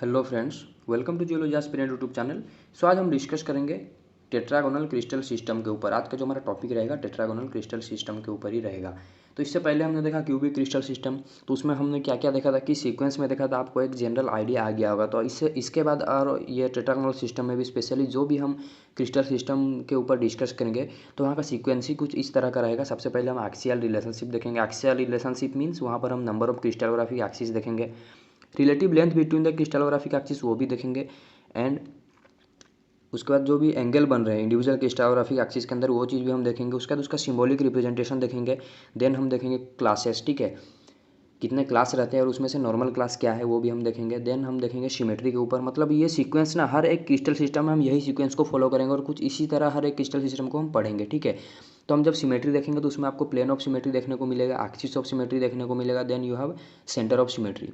Hello friends, welcome to geology aspirant YouTube channel. So आज हम discuss करेंगे tetragonal crystal system के ऊपर। आज का जो हमारा टॉपिक रहेगा टेट्रागोनल क्रिस्टल सिस्टम के ऊपर ही रहेगा। तो इससे पहले हमने देखा क्यूबिक क्रिस्टल सिस्टम, तो उसमें हमने क्या क्या देखा था कि सीक्वेंस में देखा था, आपको एक जनरल आइडिया आ गया होगा। तो इसके बाद और ये टेट्रागोनल सिस्टम में भी स्पेशली जो भी हम क्रिस्टल सिस्टम के ऊपर डिस्कस करेंगे तो वहाँ का सीक्वेंस ही कुछ इस तरह का रहेगा। सबसे पहले हम एक्सियल रिलेशनशिप देखेंगे। एक्सियल रिलेशनशिप मीन्स वहाँ पर हम नंबर ऑफ क्रिस्टलोग्राफिक एक्सिस देखेंगे, relative length between the crystallographic axis वो भी देखेंगे, एंड उसके बाद जो भी एंगल बन रहे हैं इंडिविजुअल क्रिस्टलोग्राफिक एक्सिस के अंदर वो चीज़ भी हम देखेंगे। उसके बाद उसका सिंबॉलिक रिप्रेजेंटेशन देखेंगे। देन हम देखेंगे क्लासेस, ठीक है, कितने क्लास रहते हैं और उसमें से नॉर्मल क्लास क्या है वो भी हम देखेंगे। देन हम देखेंगे सिमेट्री के ऊपर, मतलब ये सीक्वेंस ना हर एक क्रिस्टल सिस्टम में हम यही सीक्वेंस को फॉलो करेंगे और कुछ इसी तरह हर एक क्रिस्टल सिस्टम को हम पढ़ेंगे, ठीक है। तो हम जब सिमेट्री देखेंगे तो उसमें आपको प्लेन ऑफ सिमेट्री देखने को मिलेगा, एक्सिस ऑफ सिमेट्री देखने को मिलेगा, then you have centre of symmetry.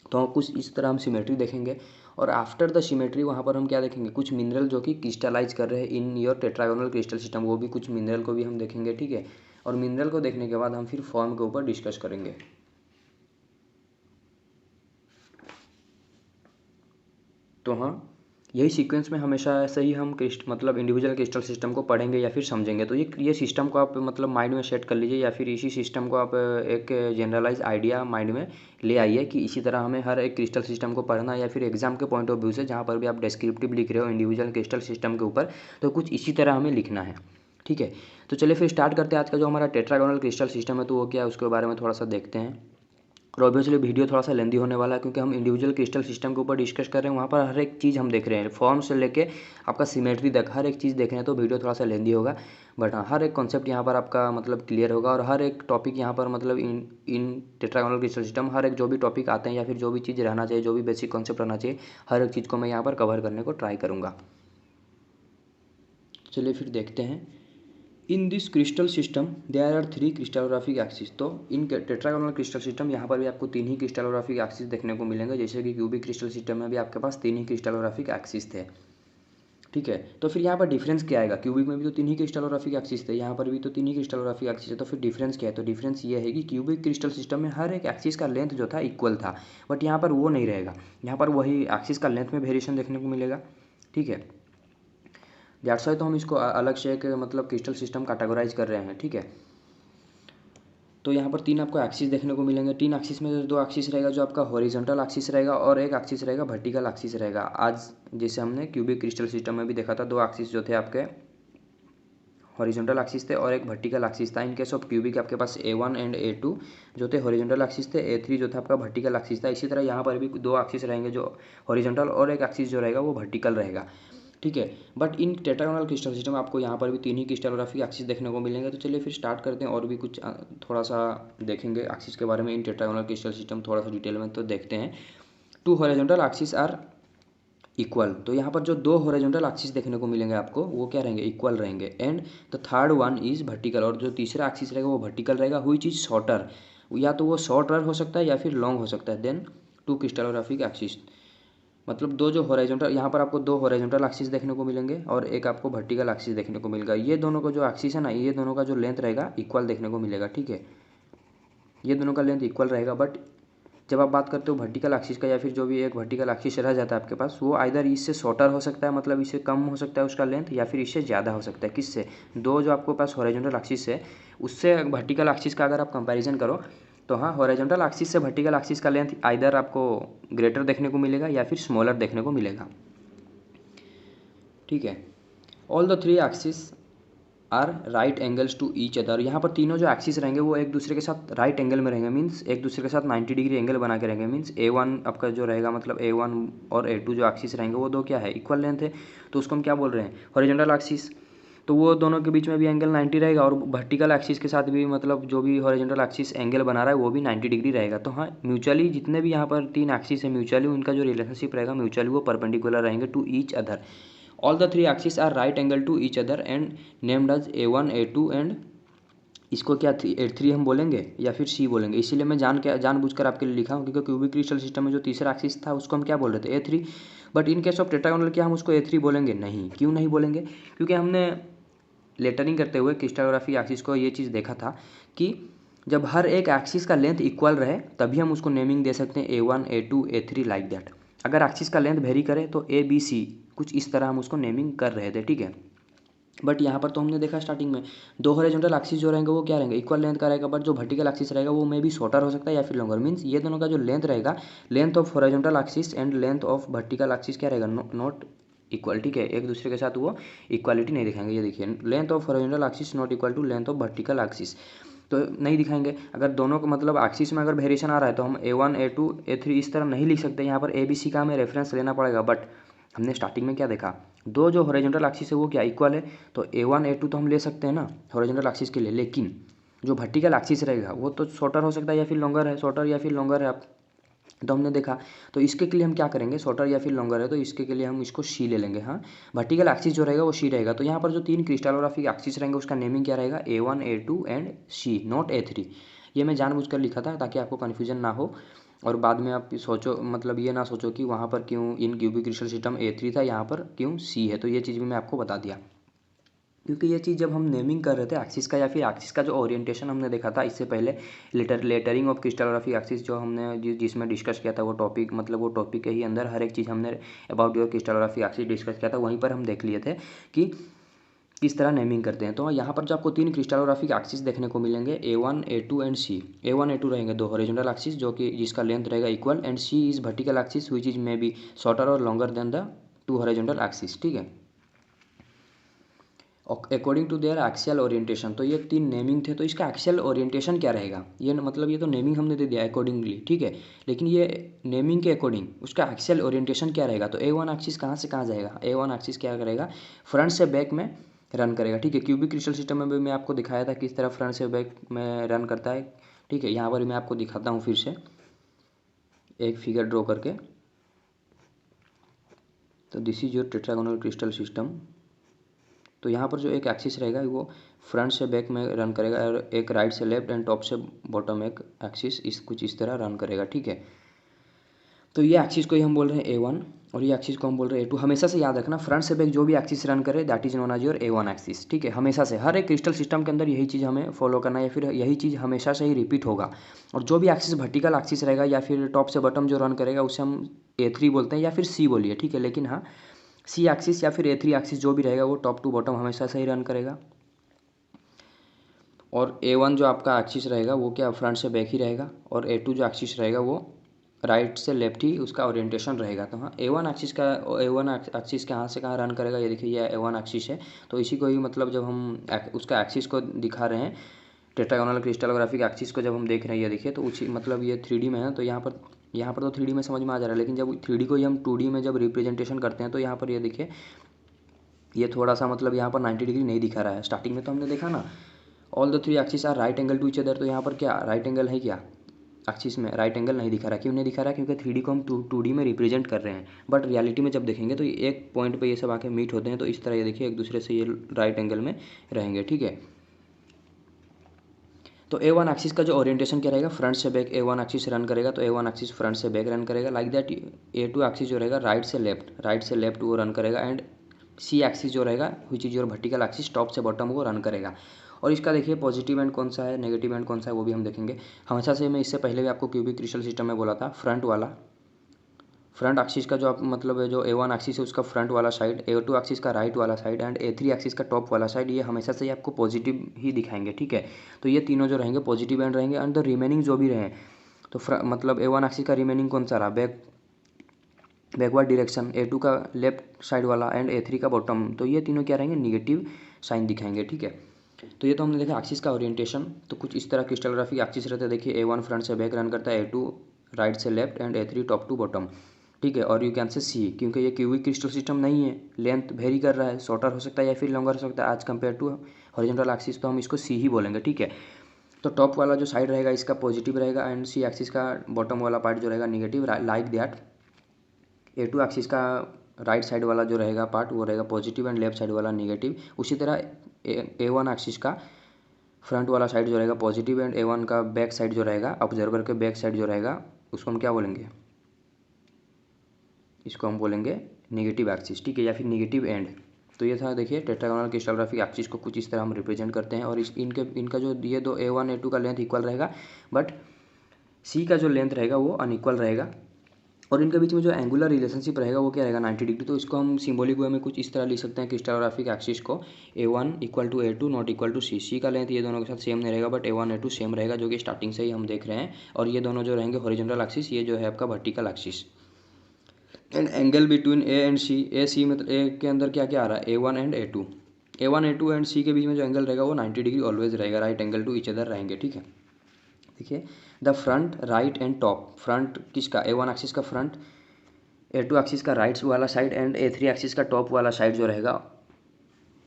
तो कुछ इस तरह हम सिमेट्री देखेंगे। और आफ्टर द सिमेट्री वहाँ पर हम क्या देखेंगे, कुछ मिनरल जो कि क्रिस्टलाइज कर रहे हैं इन योर टेट्रागोनल क्रिस्टल सिस्टम, वो भी कुछ मिनरल को भी हम देखेंगे, ठीक है। और मिनरल को देखने के बाद हम फिर फॉर्म के ऊपर डिस्कस करेंगे। तो हाँ, यही सीक्वेंस में हमेशा ऐसे ही हम मतलब इंडिविजुअल क्रिस्टल सिस्टम को पढ़ेंगे या फिर समझेंगे। तो ये सिस्टम को आप मतलब माइंड में सेट कर लीजिए, या फिर इसी सिस्टम को आप एक जनरलाइज आइडिया माइंड में ले आइए कि इसी तरह हमें हर एक क्रिस्टल सिस्टम को पढ़ना, या फिर एग्जाम के पॉइंट ऑफ व्यू से जहाँ पर भी आप डिस्क्रिप्टिव लिख रहे हो इंडिविजुअल क्रिस्टल सिस्टम के ऊपर, तो कुछ इसी तरह हमें लिखना है, ठीक है। तो चलिए फिर स्टार्ट करते हैं। आज का जो हमारा टेट्रागोनल क्रिस्टल सिस्टम है तो वो क्या है उसके बारे में थोड़ा सा देखते हैं। और ऑब्वियसली वीडियो थोड़ा सा लेंदी होने वाला है क्योंकि हम इंडिविजुअल क्रिस्टल सिस्टम के ऊपर डिस्कस कर रहे हैं। वहाँ पर हर एक चीज़ हम देख रहे हैं, फॉर्म से लेके आपका सिमेट्री तक हर एक चीज़ देख रहे हैं, तो वीडियो थोड़ा सा लेंदी होगा। बट हाँ, हर एक कॉन्सेप्ट यहाँ पर आपका मतलब क्लियर होगा, और हर एक टॉपिक यहाँ पर मतलब इन टेट्रागोनल क्रिस्टल सिस्टम हर एक जो भी टॉपिक आते हैं या फिर जो भी चीज़ रहना चाहिए, जो भी बेसिक कॉन्सेप्ट रहना चाहिए, हर एक चीज़ को मैं यहाँ पर कवर करने को ट्राई करूँगा। चलिए फिर देखते हैं। In this crystal system there are 3 crystallographic axis. तो इन टेट्रागोनल क्रिस्टल सिस्टम यहाँ पर भी आपको 3 ही क्रिस्टलोग्राफिक एक्सिस देखने को मिलेंगे, जैसे कि क्यूबिक क्रिस्टल सिस्टम में भी आपके पास 3 ही क्रिस्टलोग्राफिक एक्सिस थे, ठीक है। तो फिर यहाँ पर डिफरेंस क्या आएगा, क्यूबिक में भी तो 3 ही क्रिस्टलोग्राफिक एक्सिस थे, यहाँ पर भी तो 3 ही क्रिस्टलोग्राफिक एक्सिस है, तो फिर डिफरेंस क्या है। तो डिफरेंस ये है कि क्यूबिक क्रिस्टल सिस्टम में हर एक एक्सिस का लेंथ जो था इक्वल था, बट यहाँ पर वो नहीं रहेगा। यहाँ पर वही एक्सिस का लेंथ में वेरिएशन देखने को मिलेगा, ठीक है। दैट्स वाई तो हम इसको अलग से एक मतलब क्रिस्टल सिस्टम कैटेगराइज कर रहे हैं, ठीक है। तो यहाँ पर 3 आपको एक्सिस देखने को मिलेंगे। 3 एक्सिस में 2 एक्सिस रहेगा जो आपका हॉरिजॉन्टल एक्सिस रहेगा, और एक एक्सिस रहेगा वर्टिकल एक्सिस रहेगा। आज जैसे हमने क्यूबिक क्रिस्टल सिस्टम में भी देखा था, 2 एक्सिस जो थे आपके हॉरिजॉन्टल एक्सिस थे और एक वर्टिकल एक्सिस था। इन केस ऑफ क्यूबिक आपके पास A1 एंड A2 जो थे हॉरिजॉन्टल एक्सिस थे, A3 जो था आपका वर्टिकल एक्सिस था। इसी तरह यहाँ पर भी 2 एक्सिस रहेंगे जो हॉरिजॉन्टल, और एक एक्सिस जो रहेगा वो वर्टिकल रहेगा, ठीक है। But in tetragonal crystal system आपको यहाँ पर भी 3 ही क्रिस्टलोग्राफिक एक्सिस देखने को मिलेंगे। तो चलिए फिर स्टार्ट करते हैं, और भी कुछ थोड़ा सा देखेंगे एक्सिस के बारे में। इन टेट्रागोनल क्रिस्टल सिस्टम थोड़ा सा डिटेल में तो देखते हैं। 2 हॉरिजॉन्टल एक्सिस आर इक्वल। तो यहाँ पर जो 2 हॉरिजॉन्टल एक्सिस देखने को मिलेंगे आपको वो क्या रहेंगे, इक्वल रहेंगे। And the third one is vertical, और जो तीसरा एक्सिस रहेगा वो वर्टिकल रहेगा। हुई चीज़ शॉर्टर, या तो वो शॉर्टर हो सकता है या फिर लॉन्ग हो सकता है देन 2 क्रिस्टलोग्राफिक एक्सिस। मतलब 2 जो हॉरिजॉन्टल, यहाँ पर आपको 2 हॉरिजॉन्टल एक्सिस देखने को मिलेंगे और एक आपको वर्टिकल एक्सिस देखने को मिलेगा। ये दोनों का जो एक्सिस है ना, ये दोनों का जो लेंथ रहेगा इक्वल देखने को मिलेगा, ठीक है। ये दोनों का लेंथ इक्वल रहेगा। बट जब आप बात करते हो वर्टिकल एक्सिस का, या फिर जो भी एक वर्टिकल एक्सिस रह जाता है आपके पास, वो आइदर इससे शॉर्टर हो सकता है, मतलब इससे कम हो सकता है उसका लेंथ, या फिर इससे ज़्यादा हो सकता है। किससे, 2 जो आपके पास हॉरिजॉन्टल एक्सिस है उससे वर्टिकल एक्सिस का अगर आप कंपैरिजन करो तो हाँ, हॉरिजॉन्टल एक्सिस से वर्टिकल एक्सिस का लेंथ आइदर आपको ग्रेटर देखने को मिलेगा या फिर स्मॉलर देखने को मिलेगा, ठीक है। All the 3 axis are right angles to each other. यहाँ पर तीनों जो एक्सिस रहेंगे वो एक दूसरे के साथ राइट एंगल में रहेंगे, मीन्स एक दूसरे के साथ 90 डिग्री एंगल बना के रहेंगे। मीन्स A1 आपका जो रहेगा, मतलब A1 और A2 जो एक्सिस रहेंगे वो 2 क्या है, इक्वल लेंथ है, तो उसको हम क्या बोल रहे हैं, हॉरिजॉन्टल एक्सिस। तो वो दोनों के बीच में भी एंगल 90 रहेगा, और वर्टिकल एक्सिस के साथ भी मतलब जो भी हॉरिजॉन्टल एक्सिस एंगल बना रहा है वो भी 90 डिग्री रहेगा। तो हाँ, म्यूचुअली जितने भी यहाँ पर 3 एक्सिस है, म्यूचुअली उनका जो रिलेशनशिप रहेगा म्यूचुअली वो परपेंडिकुलर रहेंगे to each other. All the 3 axis are right angle to each other and named as A1 A2 and इसको क्या A3 हम बोलेंगे या फिर C बोलेंगे। इसीलिए मैं जानबूझकर आपके लिए लिखा हूँ, क्योंकि क्यूबिक क्रिस्टल सिस्टम में जो तीसरा एक्सिस था उसको हम क्या बोल रहे थे, A3। But in case of tetragonal क्या हम उसको A3 बोलेंगे, नहीं। क्यों नहीं बोलेंगे, क्योंकि हमने लेटरिंग करते हुए क्रिस्टलोग्राफी एक्सिस को ये चीज़ देखा था कि जब हर एक एक्सिस का लेंथ इक्वल रहे तभी हम उसको नेमिंग दे सकते हैं A1 A2 A3 like that. अगर एक्सिस का लेंथ वेरी करे तो ए बी सी कुछ इस तरह हम उसको नेमिंग कर रहे थे, ठीक है। बट यहाँ पर तो हमने देखा स्टार्टिंग में दो हॉरिजॉन्टल एक्सिस जो रहेंगे वो क्या रहेंगे, इक्वल लेंथ का रहेगा, बट जो वर्टिकल एक्सिस रहेगा वो मे बी शॉर्टर हो सकता है या फिर लॉन्गर। मीन्स ये दोनों का जो लेंथ रहेगा, length of horizontal axis and length of vertical axis क्या रहेगा, नॉट इक्वल, ठीक है। एक दूसरे के साथ वो इक्वालिटी नहीं दिखाएंगे। ये देखिए length of horizontal axis not equal to length of vertical axis, तो नहीं दिखाएंगे। अगर दोनों को मतलब एक्सिस में अगर वेरिएशन आ रहा है तो हम A1 A2 A3 इस तरह नहीं लिख सकते। यहाँ पर ABC का हमें रेफरेंस लेना पड़ेगा। बट हमने स्टार्टिंग में क्या देखा, दो जो हॉरिजॉन्टल एक्सिस है वो क्या इक्वल है, तो A1 A2 तो हम ले सकते हैं ना हॉरिजॉन्टल एक्सिस के लिए। लेकिन जो वर्टिकल एक्सिस रहेगा वो तो शॉर्टर हो सकता है या फिर लॉन्गर है, शॉर्टर या फिर लॉन्गर है। आप तो हमने देखा, तो इसके लिए हम क्या करेंगे, शॉर्टर या फिर लॉन्गर है तो इसके लिए हम इसको सी ले लेंगे। हाँ, वर्टिकल एक्सिस जो रहेगा वो सी रहेगा। तो यहाँ पर जो तीन क्रिस्टलोग्राफिक एक्सिस रहेंगे उसका नेमिंग क्या रहेगा, A1 A2 and C, not A3। ये मैं जानबूझकर लिखा था ताकि आपको कन्फ्यूजन ना हो और बाद में आप सोचो, मतलब ये ना सोचो कि वहाँ पर क्यों इन क्यूबिक क्रिस्टल सिस्टम A3 था, यहाँ पर क्यों C है। तो ये चीज़ भी मैं आपको बता दिया, क्योंकि ये चीज़ जब हम नेमिंग कर रहे थे एक्सिस का या फिर एक्सिस का जो ओरिएंटेशन हमने देखा था इससे पहले, लेटरिंग ऑफ क्रिस्टलोग्राफिक एक्सिस जो हमने जिसमें डिस्कस किया था वो टॉपिक, मतलब वो टॉपिक के ही अंदर हर एक चीज़ हमने about your crystallographic axis discuss किया था। वहीं पर हम देख लिए थे कि किस तरह नेमिंग करते हैं। तो यहाँ पर जो आपको तीन क्रिस्टलोग्राफिक एक्सिस देखने को मिलेंगे, A1 A2 and C। A1 A2 रहेंगे दो हॉरिजॉन्टल एक्सिस जो कि जिसका लेंथ रहेगा equal, and C is vertical axis which is may be shorter और longer than the two horizontal axis, ठीक है, according to their axial orientation. तो ये तीन नेमिंग थे। तो इसका एक्सियल ओरिएंटेशन क्या रहेगा, ये मतलब ये तो नेमिंग हमने दे दिया अकॉर्डिंगली, ठीक है, लेकिन ये नेमिंग के अकॉर्डिंग उसका एक्सियल ओरिएंटेशन क्या रहेगा। तो A1 एक्सिस कहाँ से कहाँ जाएगा, A1 एक्सिस क्या करेगा, फ्रंट से बैक में रन करेगा, ठीक है। क्यूबिक क्रिस्टल सिस्टम में भी मैं आपको दिखाया था किस तरह फ्रंट से बैक में रन करता है, ठीक है। यहाँ पर मैं आपको दिखाता हूँ फिर से एक फिगर ड्रॉ करके। तो this is your tetragonal crystal system. तो यहाँ पर जो एक एक्सिस रहेगा वो फ्रंट से बैक में रन करेगा और एक राइट से लेफ्ट एंड टॉप से बॉटम एक एक्सिस इस कुछ इस तरह रन करेगा, ठीक है। तो ये एक्सिस को ही हम बोल रहे हैं A1 और ये एक्सिस को हम बोल रहे हैं A2। हमेशा से याद रखना फ्रंट से बैक जो भी एक्सिस रन करे that is known as your A1 axis, ठीक है। हमेशा से हर एक क्रिस्टल सिस्टम के अंदर यही चीज़ हमें फॉलो करना है या फिर यही चीज़ हमेशा से ही रिपीट होगा। और जो भी एक्सिस वर्टिकल एक्सिस रहेगा या फिर टॉप से बॉटम जो रन करेगा उसे हम A3 बोलते हैं या फिर C बोलिए, ठीक है। लेकिन हाँ, C एक्सिस या फिर A3 एक्सिस जो भी रहेगा वो टॉप टू बॉटम हमेशा से ही रन करेगा। और A1 जो आपका एक्सिस रहेगा वो क्या फ्रंट से बैक ही रहेगा, और A2 जो एक्सिस रहेगा वो राइट से लेफ्ट ही उसका ओरिएंटेशन रहेगा। तो हाँ, A1 एक्सिस कहाँ से कहाँ रन करेगा, ये देखिए ये A1 एक्सिस है। तो इसी को ही मतलब जब हम उसका एक्सिस को दिखा रहे हैं, टेट्रागोनल क्रिस्टलोग्राफिक एक्सिस को जब हम देख रहे हैं, ये देखिए तो उसी मतलब ये 3D में है। तो यहाँ पर तो 3D में समझ में आ जा रहा है, लेकिन जब 3D को ही हम 2D में जब रिप्रेजेंटेशन करते हैं तो यहाँ पर ये देखिए ये थोड़ा सा मतलब यहाँ पर 90 डिग्री नहीं दिखा रहा है। स्टार्टिंग में तो हमने देखा ना all the three axis are right angle to each other, तो यहाँ पर क्या राइट एंगल है, क्या एक्सिस में राइट एंगल नहीं दिखा रहा। क्यों नहीं दिखा रहा, क्योंकि 3D को हम 2D में रिप्रेजेंट कर रहे हैं। बट रियलिटी में जब देखेंगे तो एक पॉइंट पे ये सब आके मीट होते हैं, तो इस तरह ये देखिए एक दूसरे से ये राइट एंगल में रहेंगे, ठीक है। तो A1 एक्सिस का जो ओरिएंटेशन क्या रहेगा, फ्रंट से बैक A1 एक्सिस रन करेगा, तो A1 एक्सिस फ्रंट से बैक रन करेगा। लाइक दैट A2 एक्सिस जो रहेगा राइट से लेफ्ट वो रन करेगा। एंड C एक्सिस जो रहेगा which is your vertical axis top से बॉटम वो रन करेगा। और इसका देखिए पॉजिटिव एंड कौन सा है, नेगेटिव एंड कौन सा है, वो भी हम देखेंगे। हमेशा से मैं इससे पहले भी आपको क्यूबिक क्रिस्टल सिस्टम में बोला था फ्रंट एक्सिस का जो आप मतलब है जो A1 एक्सिस है उसका फ्रंट वाला साइड, A2 एक्सिस का राइट वाला साइड एंड A3 एक्सिस का टॉप वाला साइड, ये हमेशा से ही आपको पॉजिटिव ही दिखाएंगे, ठीक है। तो ये तीनों जो रहेंगे पॉजिटिव एंड रहेंगे। एंड द रिमेनिंग जो भी रहे तो मतलब A1 एक्सिस का रिमेनिंग कौन सा रहा, बैकवर्ड डायरेक्शन, A2 का लेफ्ट साइड वाला एंड A3 का बॉटम, तो ये तीनों क्या रहेंगे, निगेटिव साइन दिखाएंगे, ठीक है। तो ये तो हमने देखा एक्सिस का ओरिएंटेशन। तो कुछ इस तरह क्रिस्टलोग्राफिक एक्सिस रहते हैं। देखिए A1 फ्रंट से बैक रन करता है, A2 राइट से left and A3 top to bottom, ठीक है। और यू कैन से C क्योंकि ये क्यूबिक क्रिस्टल सिस्टम नहीं है, लेंथ वेरी कर रहा है, शॉर्टर हो सकता है या फिर लॉन्गर हो सकता है आज कंपेयर टू हॉरिजॉन्टल एक्सिस, तो हम इसको C ही बोलेंगे, ठीक है। तो टॉप वाला जो साइड रहेगा इसका पॉजिटिव रहेगा एंड C एक्सिस का बॉटम वाला पार्ट जो रहेगा negative. Like that A2 axis का राइट साइड वाला जो रहेगा पार्ट वो रहेगा पॉजिटिव एंड लेफ्ट साइड वाला निगेटिव। उसी तरह A1 एक्सिस का फ्रंट वाला साइड जो रहेगा पॉजिटिव एंड A1 का बैक साइड जो रहेगा, ऑब्जर्वर के बैक साइड जो रहेगा उसको हम क्या बोलेंगे, इसको हम बोलेंगे नेगेटिव एक्सिस, ठीक है, या फिर नेगेटिव एंड। तो ये था देखिए टेट्रागोनल क्रिस्टलोग्राफिक एक्सिस को कुछ इस तरह हम रिप्रेजेंट करते हैं। और इनका जो ये दो A1 A2 का लेंथ इक्वल रहेगा, बट C का जो लेंथ रहेगा वो अनइक्वल रहेगा। और इनके बीच में जो एंगुलर रिलेशनशिप रहेगा वो क्या रहेगा 90 डिग्री। तो इसको हम सिंबॉलिक वे में कुछ इस तरह लिख सकते हैं क्रिस्टलोग्राफिक एक्सिस को A1 equal to A2 not equal to C का लेंथ ये दोनों के साथ सेम नहीं रहेगा बट A1 A2 सेम रहेगा जो कि स्टार्टिंग से ही हम देख रहे हैं। और ये दोनों जो रहेंगे हॉरिजॉन्टल एक्सिस, ये जो है आपका vertical axis. And angle between A and C, A C मतलब ए के अंदर क्या क्या आ रहा है A1 and A2, A1 A2 and सी के बीच में जो एंगल रहेगा वो 90 डिग्री ऑलवेज रहेगा, right angle to each other रहेंगे, ठीक है। देखिए the front right and top, front किसका A1 एक्सिस का फ्रंट, A2 एक्सिस का राइट वाला साइड एंड A3 एक्सिस का टॉप वाला साइड जो रहेगा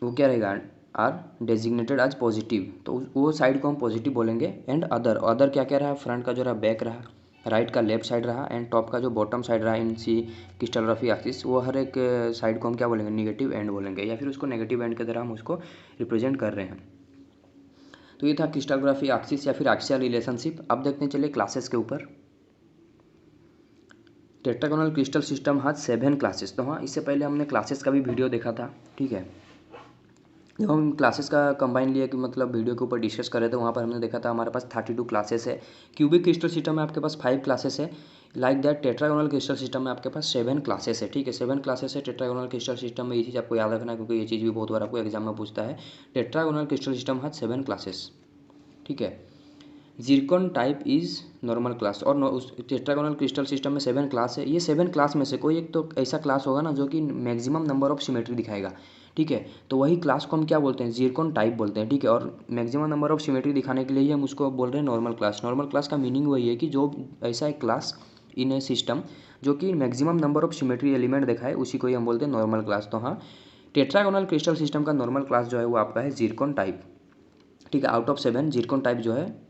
वो क्या रहेगा, आर डेजिग्नेटेड एज पॉजिटिव, तो वो साइड को हम पॉजिटिव बोलेंगे। एंड अदर, अदर क्या क्या रहा, फ्रंट का जो रहा बैक रहा, राइट का लेफ्ट साइड रहा एंड टॉप का जो बॉटम साइड रहा इन सी क्रिस्टलोग्राफी एक्सिस, वो हर एक साइड को हम क्या बोलेंगे, निगेटिव एंड बोलेंगे या फिर उसको नेगेटिव एंड की तरह हम उसको रिप्रेजेंट कर रहे हैं। तो ये था क्रिस्टलोग्राफी एक्सिस या फिर एक्सियल रिलेशनशिप। अब देखते हैं चलिए क्लासेस के ऊपर। Tetragonal crystal system has 7 classes. तो हाँ, इससे पहले हमने क्लासेस का भी वीडियो देखा था, ठीक है। जब हम क्लासेस का कंबाइन लिए कि मतलब वीडियो के ऊपर डिस्कस कर रहे थे, वहाँ पर हमने देखा था हमारे पास 32 क्लासेस है। क्यूबिक क्रिस्टल सिस्टम में आपके पास 5 क्लासेस है। Like that tetragonal crystal system में आपके पास 7 क्लासेस है, ठीक है। 7 क्लासेस है टेट्रागोनल क्रिस्टल सिस्टम में। ये चीज़ आपको याद रखना है क्योंकि ये चीज़ भी बहुत बार आपको एग्जाम में पूछता है। Tetragonal crystal system has 7 classes, ठीक है। Zircon type is normal class. और उस टेट्रागोनल क्रिस्टल सिस्टम में 7 क्लास है। ये 7 क्लास में से कोई एक तो ऐसा क्लास होगा ना जो कि मैक्सिमम नंबर ऑफ सिमेट्री दिखाएगा, ठीक है। तो वही क्लास को हम क्या बोलते हैं, जिरकॉन टाइप बोलते हैं, ठीक है। और मैक्सिमम नंबर ऑफ सिमेट्री दिखाने के लिए ही हम उसको बोल रहे हैं नॉर्मल क्लास। नॉर्मल क्लास का मीनिंग वही है कि जो ऐसा एक क्लास इन ए सिस्टम जो कि maximum number of symmetry element दिखाए उसी को ही हम बोलते हैं नॉर्मल क्लास। तो हाँ, टेट्रागोनल क्रिस्टल सिस्टम का नॉर्मल क्लास जो है वो आपका है जिरकॉन टाइप, ठीक है। आउट ऑफ 7 जिरकॉन टाइप जो है,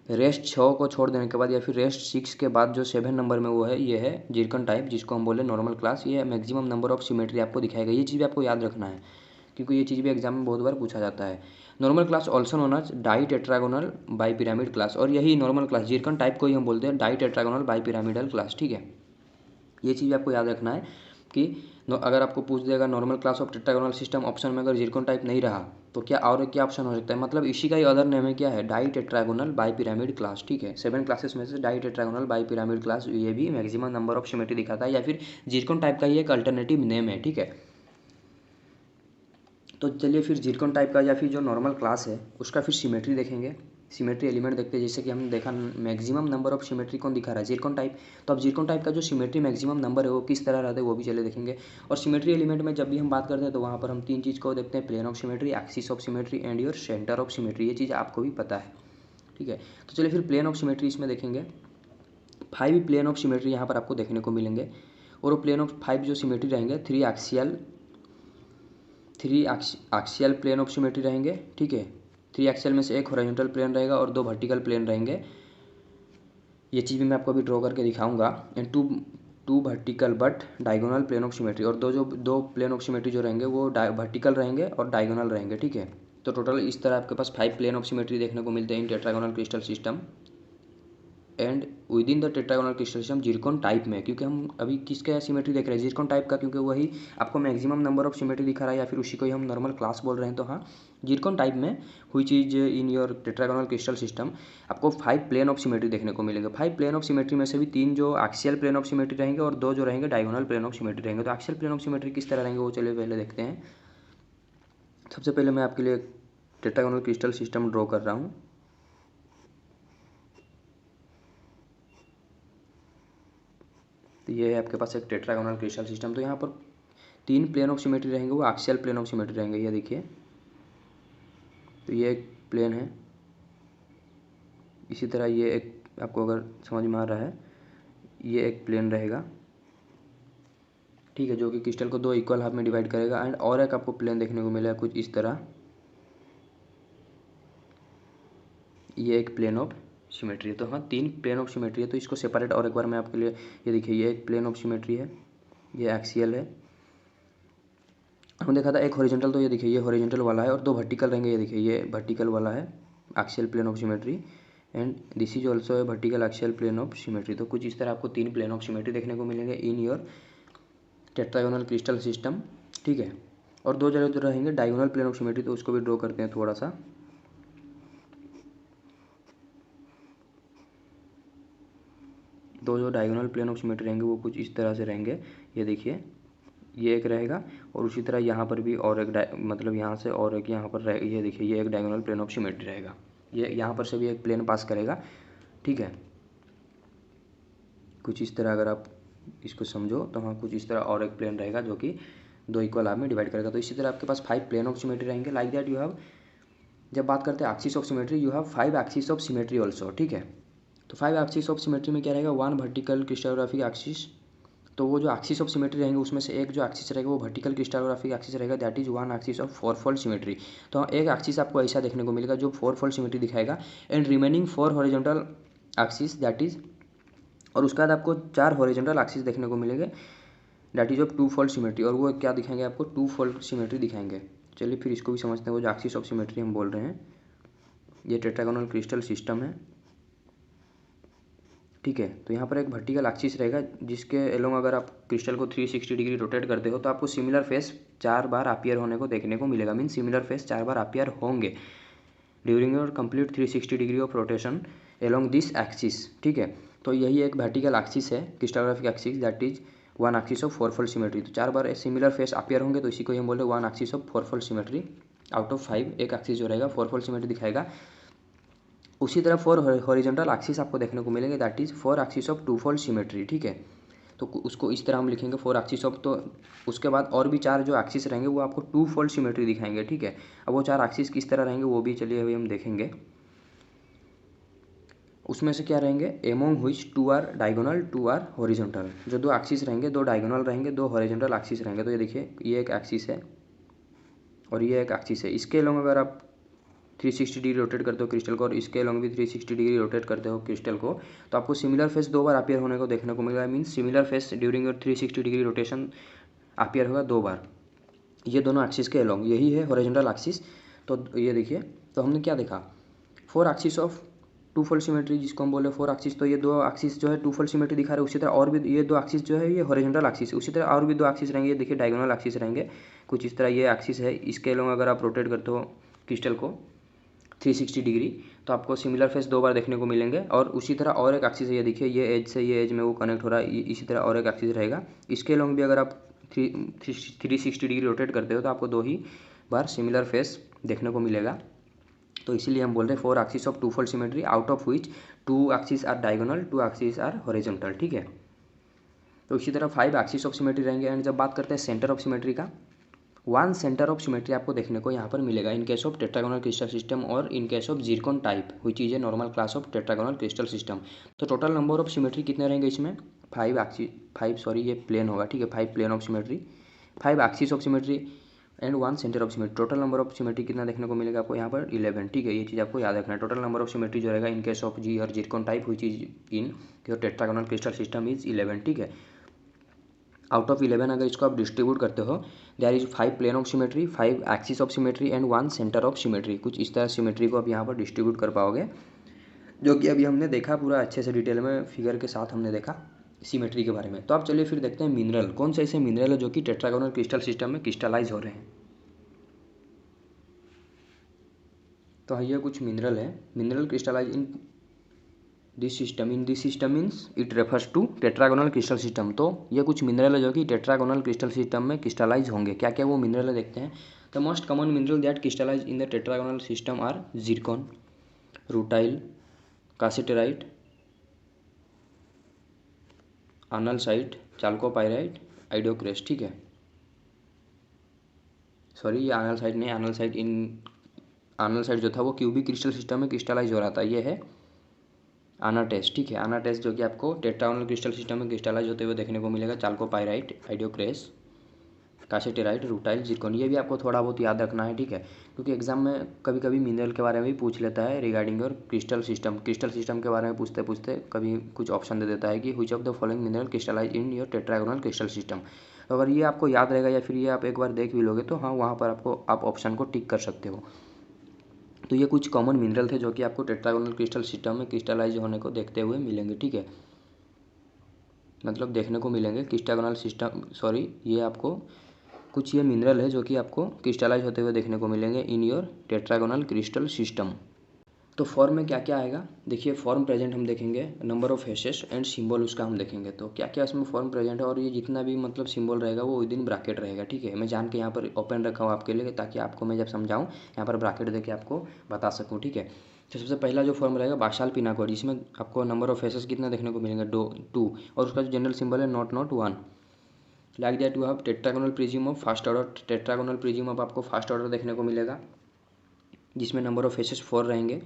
रेस्ट 6 को छोड़ देने के बाद या फिर रेस्ट 6 के बाद जो 7 नंबर में वो है, ये है जिरकॉन टाइप जिसको हम बोले नॉर्मल क्लास। ये मैक्सिमम नंबर ऑफ सिमेट्री आपको दिखाएगा। ये चीज़ भी आपको याद रखना है क्योंकि ये चीज़ भी एग्जाम में बहुत बार पूछा जाता है। Normal class also known as ditetragonal bipyramid class. और यही नॉर्मल क्लास जिरकॉन टाइप को ही हम बोलते हैं ditetragonal bipyramidal class, ठीक है। ये चीज़ आपको याद रखना है कि अगर आपको पूछ देगा normal class of tetragonal system, option में अगर जिरकॉन टाइप नहीं रहा तो क्या और क्या ऑप्शन हो सकता है, मतलब इसी का ही अदर नेम है, क्या है, ditetragonal bipyramid class, ठीक है। 7 क्लासेस में से ditetragonal bipyramid class ये भी मैक्सिमम नंबर ऑफ सिमेट्री दिखाता है या फिर जिरकॉन टाइप का ही एक अल्टरनेटिव नेम है, ठीक है। तो चलिए फिर जिरकॉन टाइप का या फिर जो नॉर्मल क्लास है उसका फिर सिमेट्री देखेंगे। सिमेट्री एलिमेंट देखते हैं, जैसे कि हमने देखा मैक्सिमम नंबर ऑफ सिमेट्री कौन दिखा रहा है, जिरकॉन टाइप। तो अब जिरकॉन टाइप का जो सिमेट्री मैक्सिमम नंबर है वो किस तरह रहता है वो भी चले देखेंगे। और सिमेट्री एलिमेंट में जब भी हम बात करते हैं तो वहाँ पर हम 3 चीज़ को देखते हैं, plane of symmetry, axis of symmetry and your centre of symmetry. ये चीज़ आपको भी पता है, ठीक है। तो चलिए फिर प्लेन ऑफ सिमेट्री इसमें देखेंगे। 5 प्लेन ऑफ सिमेट्री यहाँ पर आपको देखने को मिलेंगे। और वो प्लेन ऑफ 5 जो सिमेट्री रहेंगे, 3 एक्सियल प्लेन ऑफ सिमेट्री रहेंगे, ठीक है। 3 एक्सियल में से एक हॉरिजॉन्टल प्लेन रहेगा और 2 वर्टिकल प्लेन रहेंगे। ये चीज़ भी मैं आपको अभी ड्रॉ करके दिखाऊंगा। And two vertical but diagonal plane of symmetry. और दो प्लेन ऑफ सिमेट्री जो रहेंगे वो वर्टिकल रहेंगे और डायगोनल रहेंगे, ठीक है। तो टोटल इस तरह आपके पास 5 प्लेन ऑफ सिमेट्री देखने को मिलते हैं in tetragonal crystal system and with in the tetragonal crystal system zircon type में। क्योंकि हम अभी किसका सिमेट्री देख रहे हैं, जिरकॉन टाइप का, क्योंकि वही आपको मैक्सिमम नंबर ऑफ सिमेट्री दिखा रहा है या फिर उसी को ही हम नॉर्मल क्लास बोल रहे हैं। तो हाँ, जिरकॉन टाइप में हुई चीज़ in your tetragonal crystal system आपको 5 प्लेन ऑफ सिमेट्री देखने को मिलेंगे। 5 प्लेन ऑफ सिमेट्री में से भी 3 जो एक्सियल प्लेन ऑफ सिमेट्री रहेंगे और 2 जो रहेंगे डायगोनल प्लेन ऑफ सिमेट्री रहेंगे। तो एक्सियल प्लेन ऑफ सिमेट्री किस तरह रहेंगे वो चलिए पहले देखते हैं। सबसे पहले मैं आपके लिए टेट्रागोनल क्रिस्टल सिस्टम ड्रॉ कर रहा हूँ। तो ये है आपके पास एक टेट्रागोनल क्रिस्टल सिस्टम। तो यहाँ पर 3 प्लेन ऑफ सिमेट्री रहेंगे, वो एक्सियल प्लेन ऑफ सिमेट्री रहेंगे। ये देखिए, तो ये एक प्लेन है। इसी तरह ये एक, आपको अगर समझ में आ रहा है, ये एक प्लेन रहेगा, ठीक है, जो कि क्रिस्टल को 2 इक्वल हाफ में डिवाइड करेगा। एंड और एक आपको प्लेन देखने को मिलेगा कुछ इस तरह, ये एक प्लेन ऑफ सिमेट्री है। तो हाँ, 3 प्लेन ऑफ सिमेट्री है। तो इसको सेपरेट और एक बार मैं आपके लिए, ये देखिए, ये एक प्लेन ऑफ सिमेट्री है, ये एक्सियल है। हमने देखा था एक हॉरिजॉन्टल, तो ये देखिए ये हॉरिजॉन्टल वाला है और 2 वर्टिकल रहेंगे। ये देखिए ये वर्टिकल वाला है axial plane of symmetry and this is also है vertical axial plane of symmetry. तो कुछ इस तरह आपको 3 प्लेन ऑफ सिमेट्री देखने को मिलेंगे इन योर टेट्रागोनल क्रिस्टल सिस्टम, ठीक है। और 2 जगह जो रहेंगे डायगोनल प्लेन ऑफ सिमेट्री, तो उसको भी ड्रॉ करते हैं थोड़ा सा। दो जो डायगोनल प्लेन ऑफ सिमेट्री रहेंगे वो कुछ इस तरह से रहेंगे। ये देखिए, ये एक रहेगा और उसी तरह यहाँ पर भी और एक मतलब यहाँ से और एक यहाँ पर रहे। ये देखिए, ये एक डायगोनल प्लेन ऑफ सिमेट्री रहेगा। ये यहाँ पर से भी एक प्लेन पास करेगा, ठीक है। कुछ इस तरह अगर आप इसको समझो तो हाँ, कुछ इस तरह और एक प्लेन रहेगा जो कि दो इक्वल हाफ में डिवाइड करेगा। तो इसी तरह आपके पास 5 प्लेन ऑफ सिमेट्री रहेंगे। लाइक दैट यू हैव, जब बात करते हैं axis of symmetry, you have 5 axis of symmetry also, ठीक है। तो 5 एक्सिस ऑफ सिमेट्री में क्या रहेगा, 1 वर्टिकल क्रिस्टलोग्राफिक एक्सिस। तो वो जो एक्सिस ऑफ सिमेट्री रहेंगे उसमें से एक जो एक्सिस रहेगा वो वर्टिकल क्रिस्टलोग्राफिक एक्सिस रहेगा, that is 1 axis of 4 fold symmetry. तो एक एक्सिस आपको ऐसा देखने को मिलेगा जो 4 फोल्ड सिमेट्री दिखाएगा, and remaining 4 horizontal axis that is, और उसके बाद आपको 4 हॉरिजॉन्टल एक्सिस देखने को मिलेंगे that is of 2 fold symmetry, और वो क्या दिखाएंगे आपको, 2 फोल्ड सिमेट्री दिखाएंगे। चलिए फिर इसको भी समझते हैं। वो जो एक्सिस ऑफ सिमेट्री हम बोल रहे हैं, ये टेट्रागोनल क्रिस्टल सिस्टम है, ठीक है। तो यहाँ पर एक वर्टिकल एक्सिस रहेगा जिसके एलोंग अगर आप क्रिस्टल को 360 डिग्री रोटेट करते हो तो आपको सिमिलर फेस 4 बार अपीयर होने को देखने को मिलेगा। मीन सिमिलर फेस 4 बार अपीयर होंगे during your complete 360 degree of rotation along this axis, ठीक है। तो यही एक वर्टिकल एक्सिस है, crystallographic axis, that is 1 axis of 4 fold symmetry. तो 4 बार सिमिलर फेस अपीयर होंगे तो इसी को हम बोल रहे हैं 1 axis of 4 fold symmetry out of 5। एक एक्सिस जो रहेगा 4 फोल्ड सिमेट्री दिखाएगा। उसी तरह 4 हॉरिजॉन्टल एक्सिस आपको देखने को मिलेंगे, that is 4 axis of 2 fold symmetry, ठीक है। तो उसको इस तरह हम लिखेंगे 4 एक्सिस ऑफ, तो उसके बाद और भी 4 जो एक्सिस रहेंगे वो आपको 2 फोल्ड सिमेट्री दिखाएंगे, ठीक है। अब वो 4 एक्सिस किस तरह रहेंगे वो भी चलिए अभी हम देखेंगे। उसमें से क्या रहेंगे, among which 2 are diagonal 2 are horizontal. जो 2 एक्सिस रहेंगे 2 डायगोनल रहेंगे, 2 हॉरिजॉन्टल एक्सिस रहेंगे। तो ये देखिए, ये एक एक्सिस है और ये एक एक्सिस है। इसके अलोंग अगर आप 360 डिग्री रोटेट करते हो क्रिस्टल को और इसके अलोंग भी 360 डिग्री रोटेट करते हो क्रिस्टल को, तो आपको सिमिलर फेस 2 बार अपीयर होने को देखने को मिलेगा। Means similar face during your 360 degree rotation appear होगा 2 बार, ये दोनों एक्सिस के अलोंग। यही है हॉरिजॉन्टल एक्सिस। तो ये देखिए, तो हमने क्या देखा, 4 एक्सिस ऑफ 2 फोल्ड सिमेट्री जिसको हम बोले 4 एक्सिस। तो ये 2 एक्सिस जो है 2 फोल्ड सिमेट्री दिखा रहे हैं। उसी तरह और भी ये 2 एक्सिस जो है ये हॉरिजॉन्टल एक्सिस है। उसी तरह और भी 2 एक्सिस रहेंगे, ये देखिए डायगोनल एक्सिस रहेंगे कुछ इस तरह। ये एक्सिस है, इसके अलोंग अगर आप रोटेट करते हो क्रिस्टल को 360 डिग्री तो आपको सिमिलर फेस 2 बार देखने को मिलेंगे। और उसी तरह और एक एक्सिस है, ये देखिए, ये एज से ये एज में वो कनेक्ट हो रहा है। इसी तरह और एक एक्सिस रहेगा, इसके अलोंग भी अगर आप 360 डिग्री रोटेट करते हो तो आपको 2 ही बार सिमिलर फेस देखने को मिलेगा। तो इसीलिए हम बोल रहे हैं 4 axis of 2 fold symmetry out of which 2 axis are diagonal 2 axis are horizontal, ठीक है। तो इसी तरह 5 एक्सिस ऑफ सिमेट्री रहेंगे। एंड जब बात करते हैं सेंटर ऑफ सिमेट्री का, 1 सेंटर ऑफ सिमेट्री आपको देखने को यहाँ पर मिलेगा in case of tetragonal crystal system और in case of zircon type which is a normal class of tetragonal crystal system. तो टोटल नंबर ऑफ सिमेट्री कितने रहेंगे इसमें, 5 ये प्लेन होगा, ठीक है। 5 plane of symmetry, 5 axis of symmetry and 1 centre of symmetry. Total number of symmetry कितना देखने को मिलेगा आपको यहाँ पर 11, ठीक है। ये चीज़ आपको याद रखना है। टोटल नंबर ऑफ सिमेट्री जो रहेगा इन केस ऑफ जी और Zircon type which is in tetragonal crystal system is 11, ठीक है। आउट ऑफ 11 अगर इसको आप डिस्ट्रीब्यूट करते हो, there is 5 plane of symmetry, 5 axis of symmetry and 1 centre of symmetry. कुछ इस तरह सिमेट्री को आप यहाँ पर डिस्ट्रीब्यूट कर पाओगे, जो कि अभी हमने देखा पूरा अच्छे से डिटेल में फिगर के साथ हमने देखा सिमेट्री के बारे में। तो आप चलिए फिर देखते हैं मिनरल, कौन से ऐसे मिनरल है जो कि टेट्रागोनल क्रिस्टल सिस्टम में क्रिस्टलाइज हो रहे हैं। तो ये कुछ मिनरल है, mineral crystallize in this system means it refers to tetragonal crystal system. तो ये कुछ मिनरल है जो कि टेट्रागोनल क्रिस्टल सिस्टम में क्रिस्टलाइज होंगे। क्या क्या वो मिनरल है देखते हैं। The most common mineral that crystallize in the tetragonal system are zircon, rutile, cassiterite, analcite, chalcopyrite, idocrase, ठीक है। सॉरी, ये आनलसाइट नहीं, आनलसाइट जो था वो क्यूबिक क्रिस्टल सिस्टम में क्रिस्टलाइज हो रहा था। ये है आनाटेस्ट, ठीक है। आनाटेस्ट जो कि आपको टेट्रागोनल क्रिस्टल सिस्टम में क्रिस्टलाइज होते हुए देखने को मिलेगा। चाल्कोपाइराइट, आइडियोक्रेस, कासेटेराइट, रूटाइल, जिरकॉन, ये भी आपको थोड़ा बहुत याद रखना है, ठीक है। क्योंकि एग्जाम में कभी कभी मिनरल के बारे में भी पूछ लेता है रिगार्डिंग योर क्रिस्टल सिस्टम के बारे में पूछते पूछते कभी कुछ ऑप्शन दे देता है कि which of the following mineral crystallize in your tetragonal crystal system. तो अगर ये आपको याद रहेगा या फिर ये आप एक बार देख भी लोगे तो हाँ, वहाँ पर आप ऑप्शन को टिक कर सकते हो। तो ये कुछ कॉमन मिनरल थे जो कि आपको टेट्रागोनल क्रिस्टल सिस्टम में क्रिस्टलाइज होने को देखते हुए मिलेंगे, ठीक है। मतलब देखने को मिलेंगे क्रिस्टागोनल सिस्टम, सॉरी, ये आपको कुछ ये मिनरल है जो कि आपको क्रिस्टलाइज होते हुए देखने को मिलेंगे इन योर टेट्रागोनल क्रिस्टल सिस्टम। तो फॉर्म में क्या क्या आएगा, देखिए फॉर्म प्रेजेंट हम देखेंगे, number of faces and symbol उसका हम देखेंगे। तो क्या क्या इसमें फॉर्म प्रेजेंट है, और ये जितना भी मतलब सिंबल रहेगा वो विदिन ब्रैकेट रहेगा, ठीक है। मैं जान के यहाँ पर ओपन रखा हूँ आपके लिए, ताकि आपको मैं जब समझाऊँ यहाँ पर ब्रैकेट देके आपको बता सकूँ, ठीक है। तो सबसे पहला जो फॉर्म रहेगा बाशाल पिनाकोड, जिसमें आपको नंबर ऑफ फेसेस कितना देखने को मिलेंगे, 2, और उसका जो जनरल सिंबल है not 1। Like that you have tetragonal prism of first order, tetragonal prism of आपको फर्स्ट ऑर्डर देखने को मिलेगा, जिसमें नंबर ऑफ फेसेस 4 रहेंगे,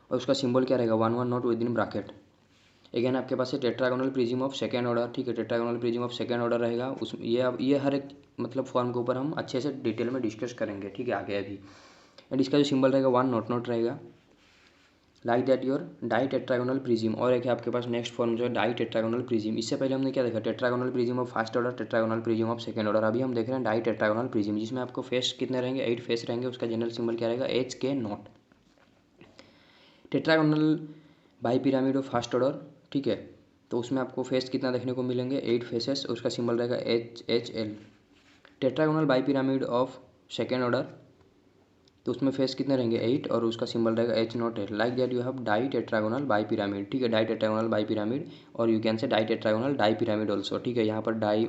और उसका सिंबल क्या रहेगा, 1 not with in bracket. Again आपके पास है tetragonal prism of second order, ठीक है, tetragonal prism of second order रहेगा। उस ये हर एक मतलब फॉर्म के ऊपर हम अच्छे से डिटेल में डिस्कस करेंगे, ठीक है, आगे अभी। एंड इसका जो सिंबल रहेगा 1 नॉट रहेगा। Like that your ditetragonal prism, और एक है आपके पास नेक्स्ट फॉर्म जो है डाई टेट्रागोनल प्रिज्म। इससे पहले हमने क्या देखा, tetragonal prism of first order, tetragonal prism of second order. अभी हम देख रहे हैं डाई टेट्रागोनल प्रिज्म, जिसमें आपको फेस कितने रहेंगे, 8 फेस रहेंगे। उसका जनरल सिंबल क्या रहेगा, HK0। Tetragonal bipyramid of first order, ठीक है, तो उसमें आपको फेस कितना देखने को मिलेंगे, 8 फेसेस, उसका सिंबल रहेगा HL। Tetragonal bipyramid of second order, तो उसमें फेस कितने रहेंगे, 8, और उसका सिंबल रहेगा H0L। Like that you have ditetragonal bipyramid, ठीक है, डाई टेट्रागोनल बाई पिरामिड, और you can say ditetragonal dipyramid also, ठीक है। यहाँ पर डाई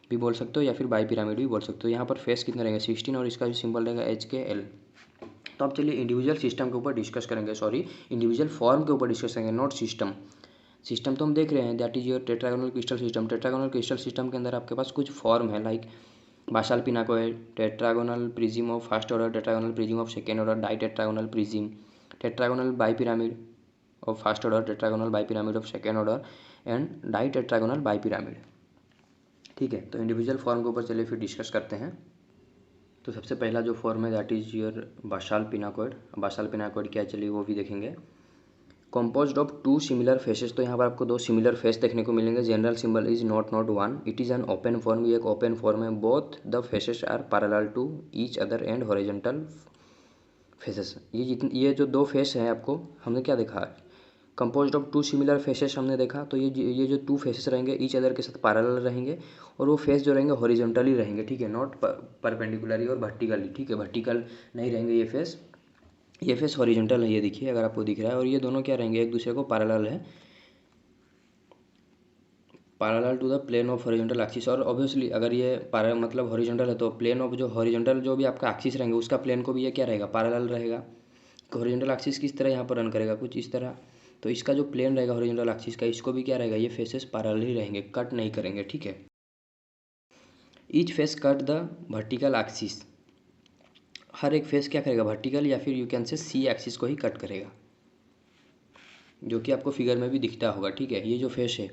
भी बोल सकते हो या फिर बाई पिरामिड भी बोल सकते हो। यहाँ पर फेस कितने रहेंगे, 16, और इसका जो सिंबल रहेगा HKL। तो अब चलिए इंडिविजुअल सिस्टम के ऊपर डिस्कस करेंगे, सॉरी इंडिविजुअल फॉर्म के ऊपर डिस्कस करेंगे, नॉट सिस्टम। सिस्टम तो हम देख रहे हैं, that is your tetragonal crystal system. Tetragonal crystal system के अंदर आपके पास कुछ फॉर्म है, like basal pinacoid, tetragonal prism of first order, tetragonal prism of second order, ditetragonal prism, tetragonal bipyramid of first order, tetragonal bipyramid of second order, and ditetragonal bipyramid, ठीक है। तो individual form के ऊपर चलिए फिर discuss करते हैं। तो सबसे पहला जो फॉर्म है दैट इज योर बाशाल पिनाकोइड। बाशाल पिनाकोइड क्या है, चलिए वो भी देखेंगे। कॉम्पोज्ड ऑफ 2 सिमिलर फेसेस, तो यहाँ पर आपको 2 सिमिलर फेस देखने को मिलेंगे। General symbol is not 1। It is an open form, ये एक ओपन फॉर्म है। Both the faces are parallel to each other and horizontal faces. ये जो 2 फेस हैं आपको हमने क्या देखा, कंपोज्ड ऑफ 2 सिमिलर फेसेस हमने देखा। तो ये जो 2 फेसेस रहेंगे ईच अदर के साथ पैरेलल रहेंगे, और वो फेस जो रहेंगे हॉरिजॉन्टली रहेंगे, ठीक है, नॉट परपेंडिकुलरली और वर्टिकली, ठीक है, वर्टिकल नहीं रहेंगे ये फेस हॉरिजॉन्टल है, ये देखिए अगर आपको दिख रहा है। और ये दोनों क्या रहेंगे, एक दूसरे को पैरेलल है, parallel to the plane of horizontal axis. और ऑब्वियसली अगर ये मतलब हॉरिजॉन्टल है तो प्लेन ऑफ जो हॉरिजॉन्टल जो भी आपका एक्सिस रहेंगे उसका प्लेन को भी ये क्या रहेगा, पैरेलल रहेगा। हॉरिजॉन्टल एक्सिस किस तरह यहाँ पर रन करेगा, कुछ इस तरह। तो इसका जो प्लेन रहेगा हॉरिजॉन्टल एक्सिस का, इसको भी क्या रहेगा, ये फेसेस पैरेलल ही रहेंगे, कट नहीं करेंगे, ठीक है। Each face cut the vertical axis, हर एक फेस क्या करेगा, वर्टिकल या फिर you can say C axis को ही कट करेगा, जो कि आपको फिगर में भी दिखता होगा, ठीक है। ये जो फेस है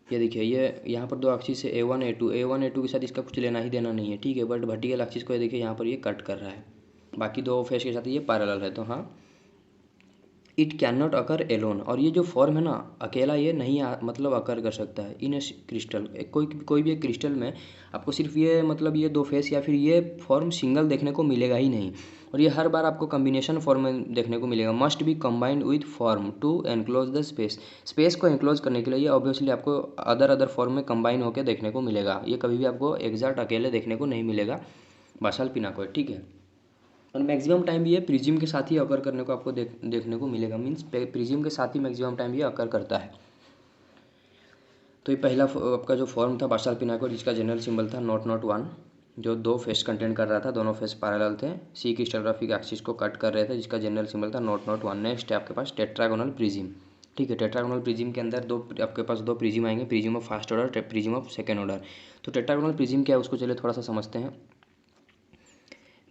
ये देखिए, ये यहाँ पर 2 एक्सिस है, A1 A2 के साथ इसका कुछ लेना ही देना नहीं है, ठीक है। बट वर्टिकल एक्सिस को ये देखिए यहाँ पर ये कट कर रहा है, बाकी 2 फेस के साथ ये पैरेलल है, तो हाँ। It can not occur alone, और ये जो फॉर्म है ना, अकेला ये नहीं मतलब अकर कर सकता है इन ए क्रिस्टल। कोई भी एक क्रिस्टल में आपको सिर्फ ये मतलब ये 2 फेस या फिर ये फॉर्म सिंगल देखने को मिलेगा ही नहीं, और ये हर बार आपको कम्बिनेशन फॉर्म में देखने को मिलेगा। Must be combined with form to enclose the space को एनक्लोज करने के लिए ये ऑब्वियसली आपको अदर फॉर्म में कंबाइन होकर देखने को मिलेगा। ये कभी भी आपको एग्जैक्ट अकेले देखने को नहीं मिलेगा बाशाल पिनाकोइड, ठीक है। और मैक्सिमम टाइम ये प्रिज्म के साथ ही अकर करने को आपको देखने को मिलेगा, मीन्स प्रिज्म के साथ ही मैक्सिमम टाइम ये अकर करता है। तो ये पहला आपका जो फॉर्म था बाशाल पिनाकोइड, जिसका जनरल सिंबल था नॉट 1, जो 2 फेस कंटेंट कर रहा था, दोनों फेस पैरेलल थे, सी क्रिस्टलोग्राफिक एक्सिस को कट कर रहे थे, जिसका जनरल सिंबल था नॉट 1। नेक्स्ट है आपके पास टेट्रागोनल प्रिज्म, ठीक है। टेट्रागोनल प्रिज्म के अंदर आपके पास 2 प्रिज्म आएंगे, prism of first order, prism of second order. तो टेट्रागोनल प्रिज्म क्या है उसको चलिए थोड़ा सा समझते हैं।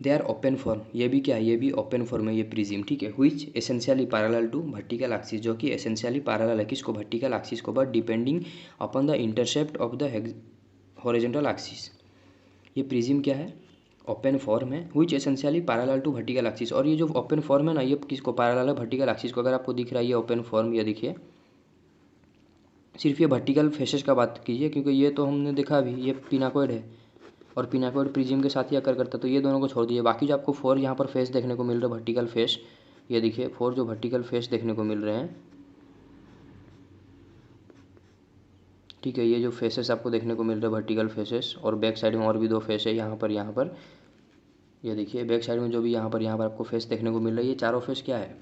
दे आर ओपन फॉर्म, ये भी क्या है, ये भी ओपन फॉर्म है ये प्रिज्म, ठीक है। Which essentially parallel to vertical axis, जो कि एसेंशियली पैरेलल है किसको, वर्टिकल एक्सिस को, but depending upon the intercept of the horizontal axis. ये प्रिज्म क्या है, ओपन फॉर्म है, which essentially parallel to vertical axis. और ये जो ओपन फॉर्म है ना, ये किसको पैरेलल है, वर्टिकल एक्सिस को। अगर आपको दिख रहा है ये ओपन फॉर्म, ये देखिए, सिर्फ ये वर्टिकल फेसेस का बात कीजिए, क्योंकि ये तो हमने देखा अभी ये पिनाकोइड है, और पिनाकोइड प्रिज्म के साथ ही अकर करता है, तो ये दोनों को छोड़ दीजिए। बाकी जो आपको 4 यहाँ पर फेस देखने को मिल रहे हैं वर्टिकल फेस, ये देखिए 4 जो वर्टिकल फेस देखने को मिल रहे हैं, ठीक है। ये जो फेसेस आपको देखने को मिल रहे हैं वर्टिकल फेसेस, और बैक साइड में और भी 2 फेस है यहाँ पर ये देखिए बैक साइड में जो भी यहाँ पर आपको फेस देखने को मिल रहा है, ये चारों फेस क्या है,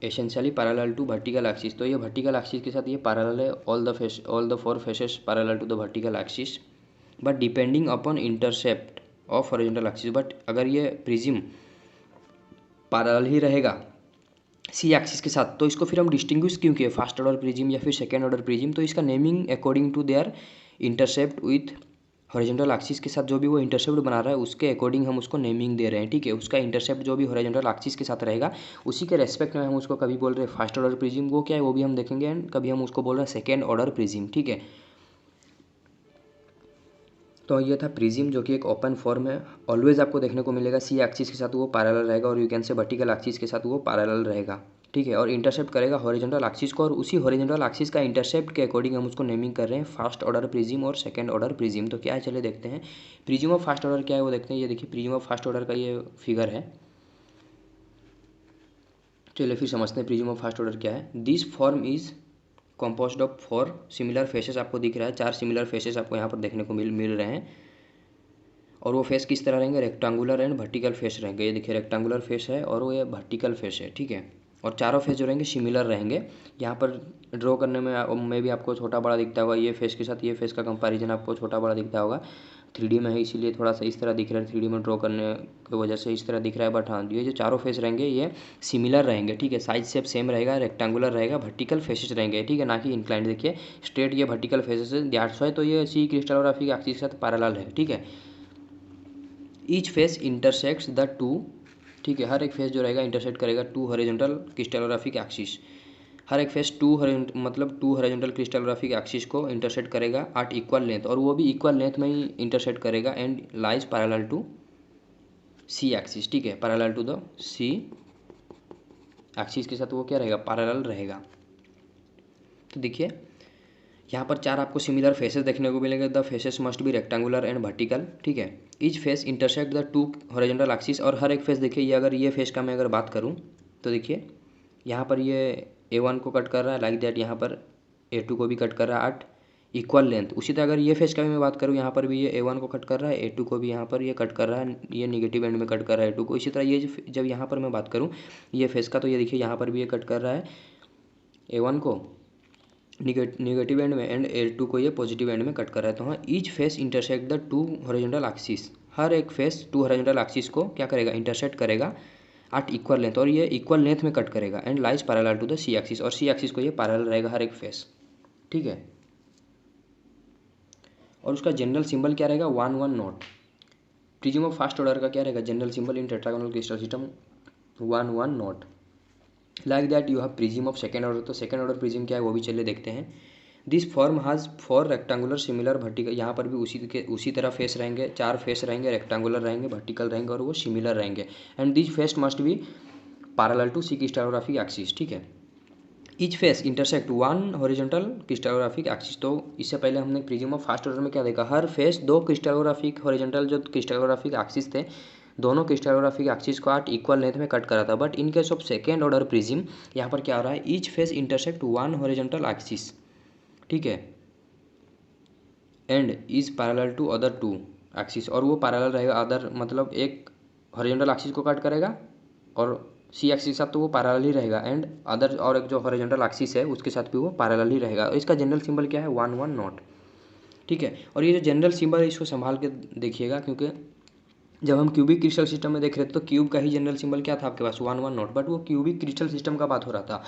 essentially parallel to vertical axis. तो ये वर्टिकल एक्सिस के साथ ये पैरेलल है, all the four faces parallel to the vertical axis, but depending upon intercept of horizontal axis. But अगर ये प्रिज्म पैरेलल ही रहेगा सी एक्सिस के साथ तो इसको फिर हम डिस्टिंग्विश क्यों किए, फर्स्ट ऑर्डर प्रिज्म या फिर सेकेंड ऑर्डर प्रिज्म। तो इसका naming according to their intercept with horizontal axis के साथ जो भी वो इंटरसेप्ट बना रहा है उसके अकॉर्डिंग हम उसको नेमिंग दे रहे हैं, ठीक है। उसका इंटरसेप्ट जो भी हॉरिजॉन्टल एक्सिस के साथ रहेगा उसी के रेस्पेक्ट में हम उसको कभी बोल रहे हैं फर्स्ट ऑर्डर प्रिज्म, वो क्या है वो भी हम देखेंगे, एंड कभी हम उसको बोल रहे हैं सेकेंड ऑर्डर प्रिज्म, ठीक है। तो ये था प्रिज्म जो कि एक ओपन फॉर्म है, ऑलवेज आपको देखने को मिलेगा सी एक्सिस के साथ वो पैरेलल रहेगा और यू कैन से वर्टिकल एक्सिस के साथ वो पैरेलल रहेगा, ठीक है। और इंटरसेप्ट करेगा हॉरिजॉन्टल एक्सिस को, और उसी हॉरिजॉन्टल एक्सिस का इंटरसेप्ट के अकॉर्डिंग हम उसको नेमिंग कर रहे हैं फर्स्ट ऑर्डर प्रिज्म और सेकंड ऑर्डर प्रिज्म। तो क्या है चलिए देखते हैं प्रिज्म ऑफ फर्स्ट ऑर्डर क्या है वो देखते हैं। ये देखिए प्रिज्म ऑफ फर्स्ट ऑर्डर का ये फिगर है, चलिए फिर समझते हैं प्रिज्म ऑफ फर्स्ट ऑर्डर क्या है। This form is composed of 4 similar faces, आपको दिख रहा है 4 सिमिलर फेसेस आपको यहाँ पर देखने को मिल रहे हैं। और वो फेस किस तरह रहेंगे, रेक्टेंगुलर एंड वर्टिकल फेस रहेंगे। ये देखिए रेक्टेंगुलर फेस है और वो ये वर्टिकल फेस है, ठीक है। और चारों फेस जो रहेंगे सिमिलर रहेंगे। यहाँ पर ड्रॉ करने में भी आपको छोटा बड़ा दिखता होगा, ये फेस के साथ ये फेस का कंपैरिजन आपको छोटा बड़ा दिखता होगा। 3D में है इसीलिए थोड़ा सा इस तरह दिख रहा है, 3D में ड्रॉ करने की वजह से इस तरह दिख रहा है। बट हाँ ये जो चारों फेस रहेंगे ये सिमिलर रहेंगे, ठीक है। साइज शेप सेम रहेगा, रेक्टेंगुलर रहेगा, वर्टिकल फेसेस रहेंगे, ठीक है, ना कि इंक्लाइंड। देखिए स्ट्रेट ये वर्टिकल फेसेस है, दैट्स व्हाई तो ये सी क्रिस्टलोग्राफी के एक्सिस के साथ पैरेलल है, ठीक है। Each face intersects the two, ठीक है, हर एक फेस जो रहेगा इंटरसेक्ट करेगा टू हॉरिजॉन्टल क्रिस्टलोग्राफिक एक्सिस। हर एक face two horizontal crystallographic axis को इंटरसेक्ट करेगा एट इक्वल लेंथ, और वो भी इक्वल लेंथ में ही इंटरसेक्ट करेगा and lies parallel to C axis, ठीक है, parallel to the C axis के साथ वो क्या रहेगा, पैरेलल रहेगा। तो देखिए यहाँ पर 4 आपको सिमिलर फेसेस देखने को मिलेंगे। The faces must be rectangular and vertical, ठीक है। Each face intersect the two horizontal axis, और हर एक फेस देखिए ये अगर ये फेस का मैं अगर बात करूँ तो देखिए यहाँ पर ये A1 को कट कर रहा है, लाइक दैट यहाँ पर A2 को भी कट कर रहा है एट इक्वल लेंथ। उसी तरह अगर ये फेस का भी मैं बात करूँ यहाँ पर भी ये A1 को कट कर रहा है, A2 को भी यहाँ पर ये कट कर रहा है, ये निगेटिव एंड में कट कर रहा है A2 को। इसी तरह ये जब यहाँ पर मैं बात करूँ ये फेस का तो ये देखिए यहाँ पर भी ये कट कर रहा है A1 को निगेटिव एंड में एंड A2 को ये पॉजिटिव एंड में कट कर रहा है। तो हाँ each face intersect the two horizontal axis, हर एक फेस टू हॉरिजॉन्टल एक्सिस को क्या करेगा, इंटरसेक्ट करेगा एट इक्वल लेंथ, और ये इक्वल लेंथ में कट करेगा and lies parallel to the C axis, और सी एक्सिस को ये पैरेलल रहेगा हर एक फेस, ठीक है। और उसका जनरल सिंबल क्या रहेगा, 1 1 not. Prism of first order का क्या रहेगा general symbol in tetragonal crystal system, 1 1 not. Like that you have prism of second order. तो सेकेंड ऑर्डर प्रिज्म क्या है वो भी चलिए देखते हैं। This form has 4 rectangular similar vertical, यहाँ पर भी उसी तरह फेस रहेंगे, 4 फेस रहेंगे, रेक्टेंगुलर रहेंगे, वर्टिकल रहेंगे और वो सिमिलर रहेंगे। And this face must be parallel to C crystallographic axis, ठीक है। Each face intersect 1 horizontal crystallographic axis. तो इससे पहले हमने प्रिज्म ऑफ फर्स्ट ऑर्डर में क्या देखा, हर फेस 2 क्रिस्टलोग्राफिक हॉरिजॉन्टल जो क्रिस्टलोग्राफिक एक्सिस थे दोनों क्रिस्टलोग्राफिक एक्सिस को एट इक्वल लेंथ में कट करा था। But in case of second order prism यहाँ पर क्या हो रहा है, each face intersect 1 horizontal axis, ठीक है, and is parallel to other 2 axis, और वो पैरेलल रहेगा अदर मतलब एक हॉरिजॉन्टल एक्सिस को कट करेगा और सी एक्सिस के साथ तो वो पैरेलल ही रहेगा, एंड अदर और एक जो हॉरिजॉन्टल एक्सिस है उसके साथ भी वो पैरेलल ही रहेगा। इसका जनरल सिंबल क्या है, 1 1 नॉट, ठीक है। और ये जो जनरल सिंबल है इसको संभाल के देखिएगा, क्योंकि जब हम क्यूबिक क्रिस्टल सिस्टम में देख रहे थे तो क्यूब का ही जनरल सिंबल क्या था आपके पास, 1 1 नॉट, बट वो क्यूबिक क्रिस्टल सिस्टम का बात हो रहा था।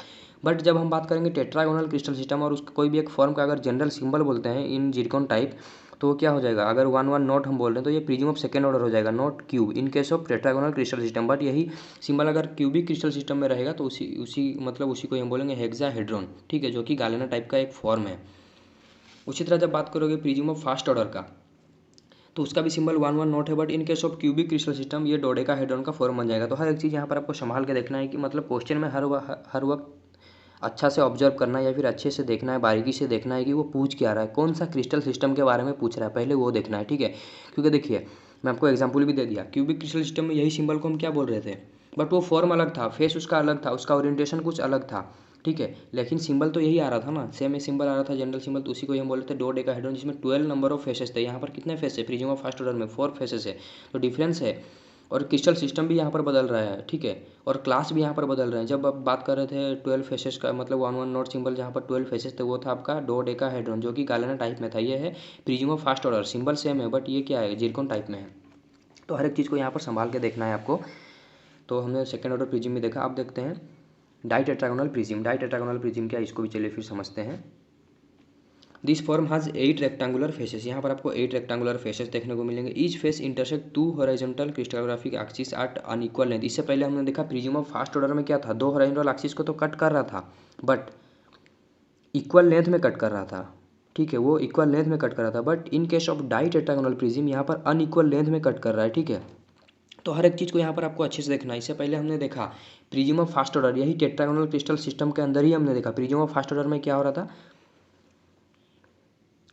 बट जब हम बात करेंगे टेट्रागोनल क्रिस्टल सिस्टम और उसका कोई भी एक फॉर्म का अगर जनरल सिंबल बोलते हैं इन जिरकॉन टाइप तो क्या हो जाएगा, अगर 1 1 नॉट हम बोल रहे हैं तो ये प्रिज्म ऑफ सेकेंड ऑर्डर हो जाएगा, not cube in case of tetragonal crystal system. But यही सिंबल अगर क्यूबिक क्रिस्टल सिस्टम में रहेगा तो उसी को हम बोलेंगे हेक्साहेड्रॉन, ठीक है, जो कि गालेना टाइप का एक फॉर्म है। उसी तरह जब बात करोगे प्रिज्म ऑफ फर्स्ट ऑर्डर का तो उसका भी सिंबल 1 1 नॉट है, but in case of cubic crystal system ये डोडेकाहेड्रॉन का फॉर्म बन जाएगा। तो हर एक चीज़ यहाँ पर आपको संभाल के देखना है कि मतलब क्वेश्चन में हर वक्त अच्छा से ऑब्जर्व करना है या फिर अच्छे से देखना है, बारीकी से देखना है कि वो पूछ क्या रहा है, कौन सा क्रिस्टल सिस्टम के बारे में पूछ रहा है, पहले वो देखना है, ठीक है। क्योंकि देखिए मैं आपको एग्जाम्पल भी दे दिया, क्यूबिक क्रिस्टल सिस्टम में यही सिंबल को हम क्या बोल रहे थे, बट वो फॉर्म अलग था, फेस उसका अलग था, उसका ओरिएंटेशन कुछ अलग था, ठीक है, लेकिन सिंबल तो यही आ रहा था ना, सेम सिंबल आ रहा था जनरल सिंबल, तो उसी को हम बोलते थे डोडेकाहेड्रॉन, जिसमें 12 नंबर ऑफ फेसेस थे। यहाँ पर कितने फेस है, प्रिज्म ऑफ फर्स्ट ऑर्डर में 4 फेसेस है, तो डिफरेंस है। और क्रिस्टल सिस्टम भी यहाँ पर बदल रहा है, ठीक है, और क्लास भी यहाँ पर बदल रहे हैं। जब आप बात कर रहे थे 12 फेसेस का, मतलब 1 1 नोट सिंबल जहाँ पर 12 फेसेस थे, वो था आपका डोडेकाहेड्रॉन, जो कि गालेना टाइप में था। ये है prism of first order, symbol same है बट ये क्या है, जिरकॉन टाइप में है। तो हर एक चीज़ को यहाँ पर संभाल के देखना है आपको। तो हमने सेकेंड ऑर्डर प्रिज्म में देखा, आप देखते हैं डाइटेट्रागोनल प्रिज्म। डाइटेट्रागोनल प्रिज्म क्या है, इसको भी चलिए फिर समझते हैं। This form has 8 rectangular faces. यहाँ पर आपको 8 रेक्टेंगुलर फेसेस देखने को मिलेंगे। Each face intersect 2 horizontal crystallographic axis at unequal length. इससे पहले हमने देखा प्रिज्म ऑफ फर्स्ट ऑर्डर में क्या था, 2 हॉरिजॉन्टल एक्सिस को तो कट कर रहा था बट इक्वल लेंथ में कट कर रहा था, ठीक है, वो इक्वल लेंथ में कट कर रहा था। But in case of ditetragonal prism यहाँ पर अनइक्वल लेंथ में कट कर रहा है, ठीक है। तो हर एक चीज़ को यहाँ पर आपको अच्छे से देखना है। इससे पहले हमने देखा प्रिज्म ऑफ फर्स्ट ऑर्डर, यही टेट्रागोनल क्रिस्टल सिस्टम के अंदर ही हमने देखा प्रिज्म ऑफ फर्स्ट ऑर्डर में क्या हो रहा था,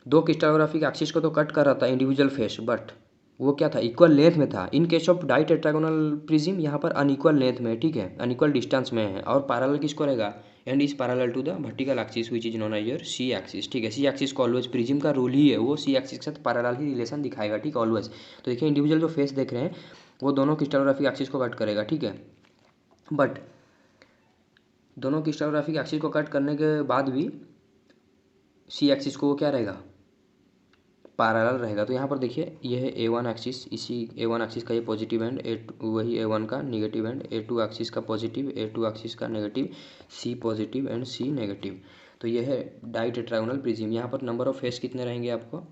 2 क्रिस्टलोग्राफिक एक्सिस को तो कट कर रहा था इंडिविजुअल फेस, बट वो क्या था, इक्वल लेंथ में था। In case of ditetragonal prism यहाँ पर अनइक्वल लेंथ में, ठीक है, अनइक्वल डिस्टेंस में है। और पैरेलल किसको रहेगा, and is parallel to the vertical axis which is known as your C axis, ठीक है। सी एक्सिस को ऑलवेज, प्रिज्म का रूल ही है वो सी एक्सिस के साथ पैरेलल ही रिलेशन दिखाएगा, ठीक है, ऑलवेज। तो देखिए इंडिविजुअल जो फेस देख रहे हैं वो दोनों क्रिस्टलोग्राफिक एक्सिस को कट करेगा, ठीक है, बट दोनों क्रिस्टलोग्राफिक एक्सिस को कट करने के बाद भी सी एक्सिस को वो क्या रहेगा, पैरेलल रहेगा। तो यहाँ पर देखिए ये है A1 एक्सिस, इसी A1 एक्सिस का ये पॉजिटिव एंड, वही A1 का नेगेटिव एंड, A2 एक्सिस का पॉजिटिव, A2 एक्सिस का negative, C positive and C negative. तो ये है डाइटेट्रागोनल प्रिज्म। यहाँ पर नंबर ऑफ फेस कितने रहेंगे, आपको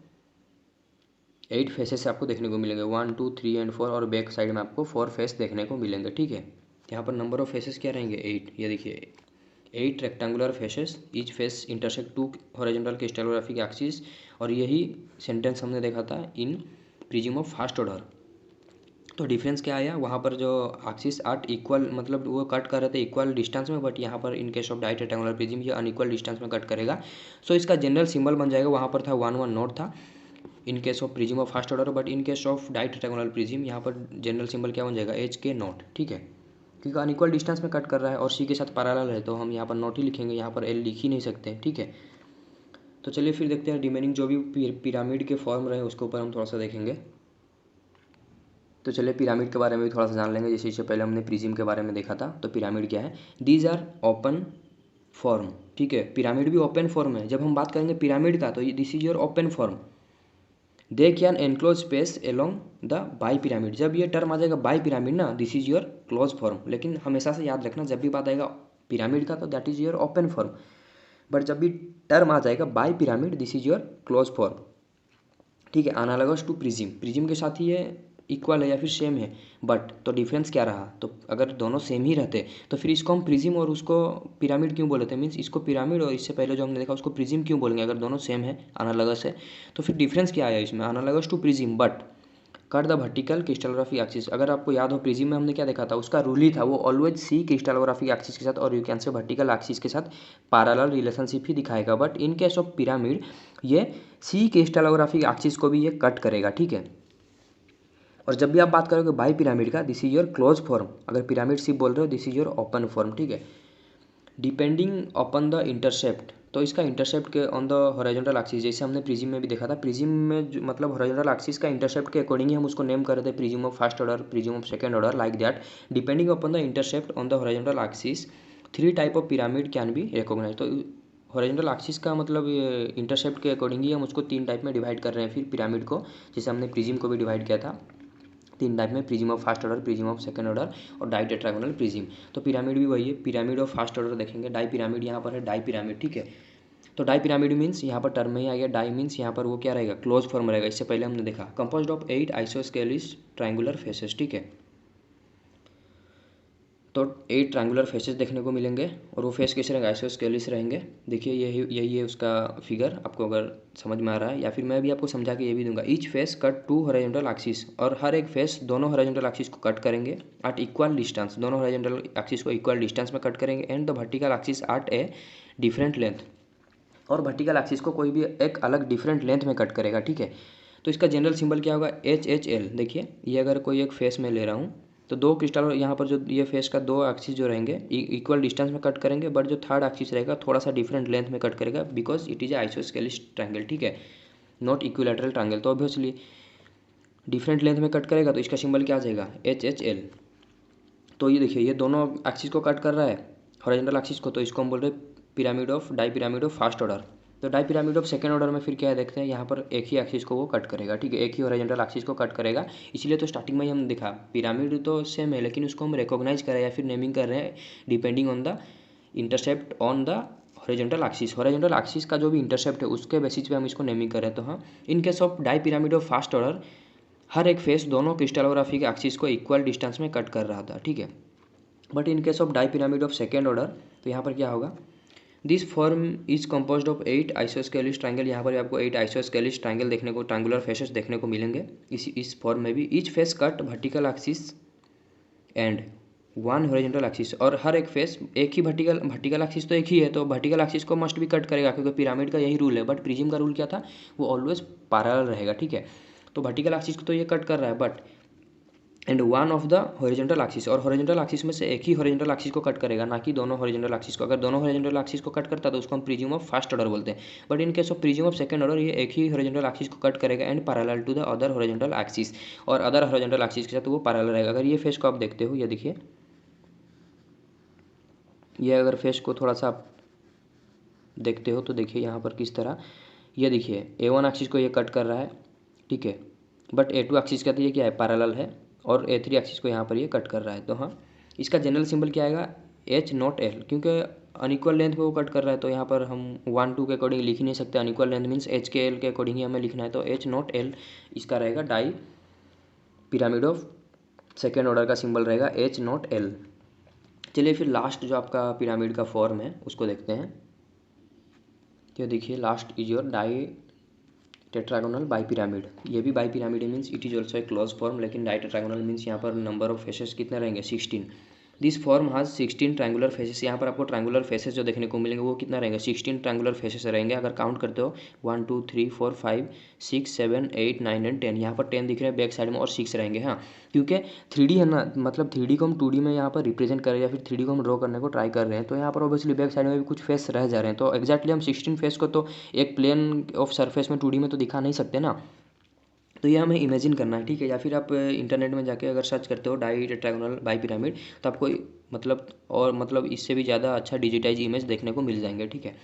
8 फेसेस आपको देखने को मिलेंगे, 1 2 3 एंड 4, और बैक साइड में आपको 4 फेस देखने को मिलेंगे, ठीक है। यहाँ पर नंबर ऑफ फेसेस क्या रहेंगे, 8। ये देखिए 8 rectangular faces, each face intersect 2 horizontal crystallographic axis. और यही सेंटेंस हमने देखा था इन प्रिज्म ऑफ फर्स्ट ऑर्डर। तो डिफरेंस क्या आया, वहाँ पर जो एक्सिस 8 इक्वल, मतलब वो कट कर रहे थे इक्वल डिस्टेंस में, बट यहाँ पर इन केस ऑफ डाइटेट्रागोनल प्रिज्म ये अनइक्वल डिस्टेंस में कट करेगा। सो इसका जनरल सिंबल बन जाएगा, वहाँ पर था 1 1 नोट था in case of prism of first order, but in case of ditetragonal prism यहाँ पर जनरल सिंबल क्या बन जाएगा, HK नोट, ठीक है, क्योंकि अनइक्वल डिस्टेंस में कट कर रहा है और सी के साथ पैरेलल है, तो हम यहाँ पर नोट ही लिखेंगे, यहाँ पर एल लिख ही नहीं सकते, ठीक है। तो चलिए फिर देखते हैं रिमेनिंग जो भी पिरामिड के फॉर्म रहे उसके ऊपर हम थोड़ा सा देखेंगे। तो चलिए पिरामिड के बारे में भी थोड़ा सा जान लेंगे। जैसे इससे पहले हमने प्रिज्म के बारे में देखा था, तो पिरामिड क्या है, दीज आर ओपन फॉर्म, ठीक है, पिरामिड भी ओपन फॉर्म है। जब हम बात करेंगे पिरामिड का, तो this is your open form, they can enclose space along the by pyramid. जब ये टर्म आ जाएगा बाई पिरामिड ना, this is your close form. लेकिन हमेशा से याद रखना, जब भी बात आएगा पिरामिड का तो that is your open form, but जब भी टर्म आ जाएगा by pyramid, this is your close form, ठीक है। एनालॉगस टू प्रिज्म, प्रिज्म के साथ ही ये इक्वल है या फिर सेम है, बट तो डिफरेंस क्या रहा, तो अगर दोनों सेम ही रहते तो फिर इसको हम प्रिज्म और उसको पिरामिड क्यों बोले थे, मीन्स इसको पिरामिड और इससे पहले जो हमने देखा उसको प्रिज्म क्यों बोलेंगे, अगर दोनों सेम है एनालॉगस है। तो फिर डिफरेंस क्या आया इसमें, analogous to prism but cut the vertical crystallographic axis. अगर आपको याद हो प्रिज्म में हमने क्या देखा था, उसका रूल ही था वो ऑलवेज सी क्रिस्टलोग्राफिक एक्सिस के साथ और यू कैन से वर्टिकल एक्सिस के साथ पैरेलल रिलेशनशिप ही दिखाएगा। But in case of pyramid ये सी क्रिस्टलोग्राफिक एक्सिस को भी ये कट करेगा, ठीक है। और जब भी आप बात करोगे बाई पिरामिड का, this is your close form. अगर पिरामिड सिर्फ बोल रहे हो, this is your open form, ठीक है। डिपेंडिंग अपॉन द इंटरसेप्ट, तो इसका इंटरसेप्ट के ऑन द हॉरिजॉन्टल एक्सिस, जैसे हमने प्रिज्म में भी देखा था, प्रिज्म में मतलब हॉरिजॉन्टल एक्सिस का इंटरसेप्ट के अकॉर्डिंग ही हम उसको नेम कर रहे थे, prism of first order, prism of second order, like that. Depending upon the intercept on the horizontal axis 3 type of pyramid can be recognise. तो हॉरिजॉन्टल एक्सिस का मतलब इंटरसेप्ट के अकॉर्डिंग ही हम उसको 3 टाइप में डिवाइड कर रहे हैं फिर पिरामिड को, जैसे हमने प्रिज्म को भी डिवाइड किया था 3 टाइप में, prism of first order, prism of second order और डाइटेट्रागोनल प्रिज्म। तो पिरामिड भी वही है, पिरामिड ऑफ फर्स्ट ऑर्डर देखेंगे, डाई पिरामिड यहाँ पर है, डाई पिरामिड, ठीक है। तो डाई पिरामिड मीन्स यहाँ पर टर्म में ही आ गया, डाई मीन्स यहाँ पर वो क्या रहेगा, क्लोज फॉर्म रहेगा। इससे पहले हमने देखा composed of 8 isosceles triangular faces, ठीक है। तो 8 ट्रायंगुलर फेसेस देखने को मिलेंगे और वो फेस कैसे रहेंगे, आइसोस्केलिस रहेंगे। देखिए यही है उसका फिगर, आपको अगर समझ में आ रहा है, या फिर मैं भी आपको समझा के ये भी दूंगा। Each face cut 2 horizontal axis, और हर एक फेस दोनों हॉरिजॉन्टल एक्सिस को कट करेंगे एट इक्वल डिस्टेंस, दोनों हॉरिजॉन्टल एक्सिस को इक्वल डिस्टेंस में कट करेंगे, and the vertical axis at a different length, और वर्टिकल एक्सिस को कोई भी एक अलग डिफरेंट लेंथ में कट करेगा, ठीक है। तो इसका जनरल सिंबल क्या होगा, HHL। देखिए ये अगर कोई एक फेस में ले रहा हूँ तो 2 क्रिस्टल यहाँ पर जो ये फेस का 2 एक्सिस जो रहेंगे इक्वल डिस्टेंस में कट करेंगे, बट जो थर्ड एक्सिस रहेगा थोड़ा सा डिफरेंट लेंथ में कट करेगा, because it is isosceles triangle, ठीक है, नॉट इक्विलैटरल ट्रायंगल। तो ऑब्वियसली डिफरेंट लेंथ में कट करेगा तो इसका सिंबल क्या आ जाएगा, HHL। तो ये देखिए ये दोनों एक्सिस को कट कर रहा है, हॉरिजॉन्टल एक्सिस को, तो इसको हम बोल रहे हैं pyramid of dipyramid of first order. तो dipyramid of second order में फिर क्या है देखते हैं, यहाँ पर एक ही एक्सिस को वो कट करेगा, ठीक है, एक ही हॉरिजॉन्टल एक्सिस को कट करेगा। इसीलिए तो स्टार्टिंग में ही हम दिखा पिरामिड तो सेम है, लेकिन उसको हम रिकॉग्नाइज कर रहे हैं या फिर नेमिंग कर रहे हैं depending on the intercept on the horizontal axis. Horizontal axis का जो भी इंटरसेप्ट है उसके बेसिस पे हम इसको नेमिंग कर रहे हैं। तो हाँ, in case of dipyramid of first order हर एक फेस दोनों क्रिस्टलोग्राफी के एक्सिस को इक्वल डिस्टेंस में कट कर रहा था, ठीक है। But in case of dipyramid of second order तो यहाँ पर क्या होगा, this form is composed of 8 isosceles triangle. यहाँ पर भी आपको 8 आइसोस्केलिस ट्रायंगल देखने को, ट्रायंगुलर फेसेस देखने को मिलेंगे इस फॉर्म में भी। Each face cut vertical axis and one horizontal axis, और हर एक फेस एक ही वर्टिकल एक्सिस तो एक ही है, तो वर्टिकल एक्सिस को मस्ट भी कट करेगा, क्योंकि पिरामिड का यही रूल है। बट प्रिज्म का रूल क्या था, वो ऑलवेज पैरेलल रहेगा, ठीक है। तो वर्टिकल एक्सिस को तो ये कट कर रहा है, but and one of the horizontal axis, और हॉरिजॉन्टल एक्सिस में से एक ही हॉरिजॉन्टल एक्सिस को कट करेगा, ना कि दोनों हॉरिजॉन्टल एक्सिस को। अगर दोनों हॉरिजॉन्टल एक्सिस को कट करता है तो उसको हम प्रिज्म ऑफ फर्स्ट ऑर्डर बोलते हैं। But in case of prism of second order ये एक ही हॉरिजॉन्टल एक्सिस को कट करेगा and parallel to the other horizontal axis, और अदर हॉरिजॉन्टल एक्सिस के साथ वो पैरेलल रहेगा। अगर ये फेस को आप देखते हो, ये देखिए, ये अगर फेस को थोड़ा सा आप देखते हो तो देखिए यहाँ पर किस तरह, ये देखिए A1 एक्सिस को ये कट कर रहा है, ठीक है, बट A2 एक्सिस का तो ये क्या है, पैरेलल है, और A3 एक्सिस को यहाँ पर ये कट कर रहा है। तो हाँ, इसका जनरल सिंबल क्या आएगा, H0L, क्योंकि अनइक्वल लेंथ में वो कट कर रहा है। तो यहाँ पर हम 1-2 के अकॉर्डिंग लिख ही नहीं सकते, अनइक्वल लेंथ मीन्स H के L के अकॉर्डिंग ही हमें लिखना है। तो H0L इसका रहेगा, dipyramid of second order का सिंबल रहेगा H0L। चलिए फिर लास्ट जो आपका पिरामिड का फॉर्म है उसको देखते हैं। तो देखिए last is your ditetragonal bipyramid. ये भी bipyramid means it is also a close form, लेकिन डाई टेट्रागोनल मीन्स यहाँ पर नंबर ऑफ फेसेस कितने रहेंगे, 16। This form has 16 triangular faces. यहाँ पर आपको ट्रायंगुलर फेसेस जो देखने को मिलेंगे वो कितना रहेंगे, 16 ट्रायंगुलर फेसेस रहेंगे। अगर काउंट करते हो 1 2 3 4 5 6 7 8 9 एंड 10, यहाँ पर 10 दिख रहे हैं बैक साइड में, और 6 रहेंगे। हाँ, क्योंकि 3D है ना, मतलब 3D को हम 2D में यहाँ पर रिप्रेजेंट कर रहे हैं, या फिर 3D को हम ड्रॉ करने को ट्राई कर रहे हैं, तो यहाँ पर ऑब्वियसली बैक साइड में भी कुछ फेस रह जा रहे हैं। तो एक्जैक्टली हम 16 फेस को तो एक प्लेन ऑफ सरफेस में 2D में तो दिखा नहीं सकते ना, तो ये हमें इमेजिन करना है, ठीक है। या फिर आप इंटरनेट में जाके अगर सर्च करते हो डाई टेट्रागोनल बाई पिरामिड, तो आपको मतलब इससे भी ज़्यादा अच्छा डिजिटाइज इमेज देखने को मिल जाएंगे, ठीक है।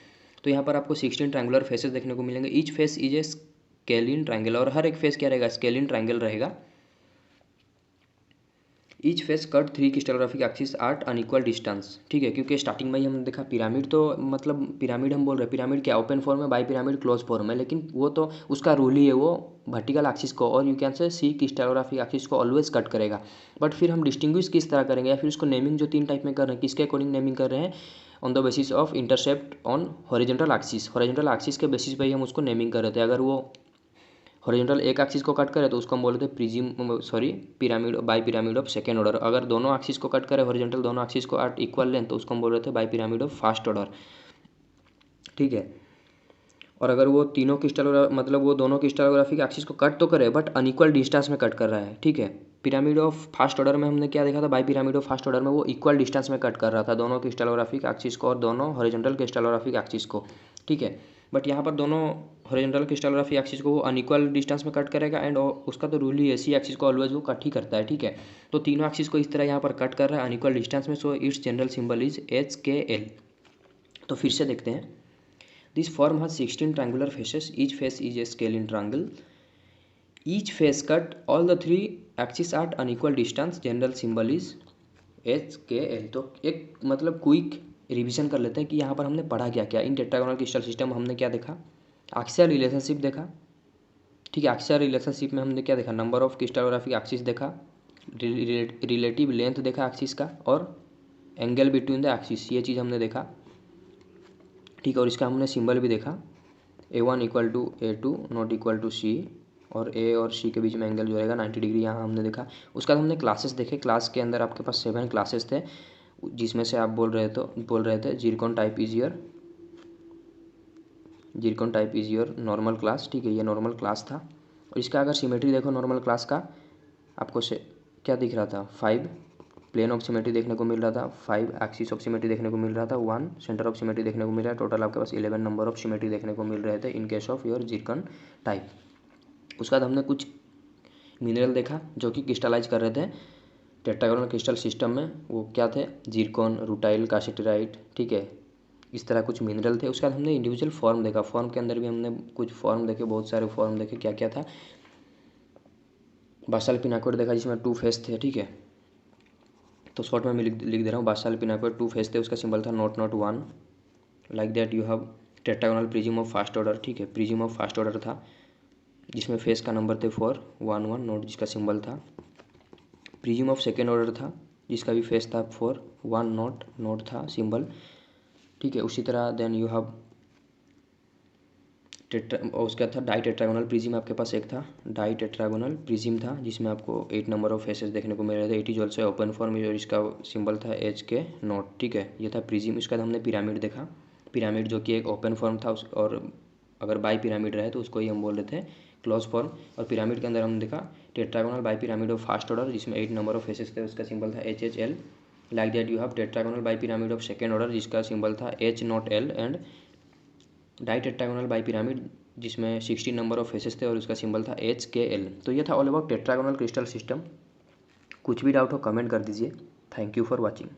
तो यहाँ पर आपको 16 ट्रायंगुलर फेसेस देखने को मिलेंगे। Each face is a scalene triangle, और हर एक फेस क्या रहेगा, स्केलिन ट्रायंगल रहेगा। Each face cut 3 crystallographic axis at unequal distance, ठीक है, क्योंकि स्टार्टिंग में ही हमने देखा पिरामिड, तो मतलब पिरामिड हम बोल रहे हैं, पिरामिड क्या ओपन फॉर्म है, बाई पिरामिड क्लोज फॉर्म है, लेकिन वो तो उसका रूल ही है, वो वर्टिकल एक्सिस को और you can say C crystallographic axis को ऑलवेज कट करेगा। बट फिर हम डिस्टिंग्विश किस तरह करेंगे, या फिर उसको नेमिंग जो 3 टाइप में कर रहे हैं, किसके अकॉर्डिंग नेमिंग कर रहे हैं, on the basis of intercept on horizontal axis. Horizontal axis के बेसिस पे ही हम उसको नेमिंग कर रहे थे। अगर वो हॉरिजॉन्टल एक एक्सिस को कट करे तो उसको हम बोलते हैं pyramid by pyramid of second order. अगर दोनों एक्सिस को कट करे हॉरिजॉन्टल दोनों एक्सिस को एट इक्वल लेंथ, तो उसको हम बोल रहे थे by pyramid of first order, ठीक है। और अगर वो तीनों मतलब वो दोनों क्रिस्टलोग्राफिक एक्सिस को कट तो करे बट अनइक्वल डिस्टेंस में कट कर रहा है, ठीक है। पिरामिड ऑफ फर्स्ट ऑर्डर में हमने क्या देखा था, by pyramid of first order में वो इक्वल डिस्टेंस में कट कर रहा था दोनों क्रिस्टलोग्राफिक एक्सिस को और दोनों हॉरिजॉन्टल क्रिस्टलोग्राफिक एक्सिस को, ठीक है। बट यहाँ पर दोनों हॉरिजॉन्टल क्रिस्टलोग्राफिक एक्सिस को वो अनइक्वल डिस्टेंस में कट करेगा, एंड उसका तो रूल ही है, सी एक्सिस को ऑलवेज वो कट ही करता है, ठीक है। तो तीनों एक्सिस को इस तरह यहाँ पर कट कर रहा है अनइक्वल डिस्टेंस में, so it's general symbol is HKL। तो फिर से देखते हैं, this form has 16 triangular faces, each face is a scalene triangle, each face cut all the 3 axis at unequal distance, general symbol is HKL। तो एक मतलब quick revision कर लेते हैं कि यहाँ पर हमने पढ़ा क्या क्या। इन टेट्रागोनल क्रिस्टल सिस्टम हमने क्या देखा, एक्सियल रिलेशनशिप देखा, ठीक है। एक्सियल रिलेशनशिप में हमने क्या देखा, नंबर ऑफ क्रिस्टलोग्राफिक एक्सिस देखा, रिलेटिव लेंथ देखा एक्सिस का, और एंगल बिटवीन द एक्सिस, ये चीज़ हमने देखा, ठीक है। और इसका हमने सिंबल भी देखा, A1 equal to A2 not equal to C, और A और C के बीच में एंगल जो रहेगा 90 डिग्री, यहाँ हमने देखा। उसके बाद हमने क्लासेस देखे, क्लास के अंदर आपके पास 7 क्लासेस थे, जिसमें से आप बोल रहे थे Zircon type is your normal class, ठीक है, ये नॉर्मल क्लास था। और इसका अगर सिमेट्री देखो नॉर्मल क्लास का, आपको से क्या दिख रहा था, 5 प्लेन ऑफ सिमेट्री देखने को मिल रहा था, 5 एक्सिस ऑफ सिमेट्री देखने को मिल रहा था, 1 सेंटर ऑफ सिमेट्री देखने को मिल रहा है, टोटल आपके पास 11 नंबर ऑफ सिमेट्री देखने को मिल रहे थे इन case of your Zircon type. उसके बाद हमने कुछ मिनरल देखा जो कि क्रिस्टलाइज कर रहे थे टेट्रागोनल क्रिस्टल सिस्टम में। वो क्या थे? जिरकॉन, रूटाइल, कासिटराइट, ठीक है, इस तरह कुछ मिनरल थे। उसके बाद हमने इंडिविजुअल फॉर्म देखा। फॉर्म के अंदर भी हमने कुछ फॉर्म देखे, बहुत सारे फॉर्म देखे। क्या क्या था? बासाल्ट पिनाकोइड देखा जिसमें 2 फेस थे, ठीक है। तो शॉर्ट में मैं लिख दे रहा हूँ। बासाल्ट पिनाकोइड 2 फेस थे, उसका सिंबल था not not 1। Like that you have tetragonal prism of first order, ठीक है, प्रिज्म ऑफ फर्स्ट ऑर्डर था जिसमें फेस का नंबर थे 4, 1 1 नोट जिसका सिंबल था। प्रिज्म ऑफ सेकेंड ऑर्डर था जिसका भी फेस था 4, 1 नोट नोट था सिंबल, ठीक है। उसी तरह देन यू हैव उसका था डाई टेट्रागोनल प्रिज्म, आपके पास एक था डाई टेट्रागोनल प्रिज्म था जिसमें आपको 8 नंबर ऑफ फेसेस देखने को मिल रहे थे। It is also open form और इसका सिंबल था एच के नॉट, ठीक है। ये था प्रिज्म। इसके बाद हमने पिरामिड देखा। पिरामिड जो कि एक ओपन फॉर्म था और अगर बाई पिरामिड रहे तो उसको ही हम बोल रहे थे क्लोज फॉर्म। और पिरामिड के अंदर हमने देखा tetragonal bipyramid of first order जिसमें 8 नंबर ऑफ फेसेस थे, उसका सिंबल था H H L. Like that you have tetragonal bipyramid of second order जिसका सिंबल था H nought L. And ditetragonal bipyramid जिसमें 16 number of faces थे और उसका सिंबल था एच के एल। तो ये था all about tetragonal crystal system. कुछ भी डाउट हो कमेंट कर दीजिए। Thank you for watching.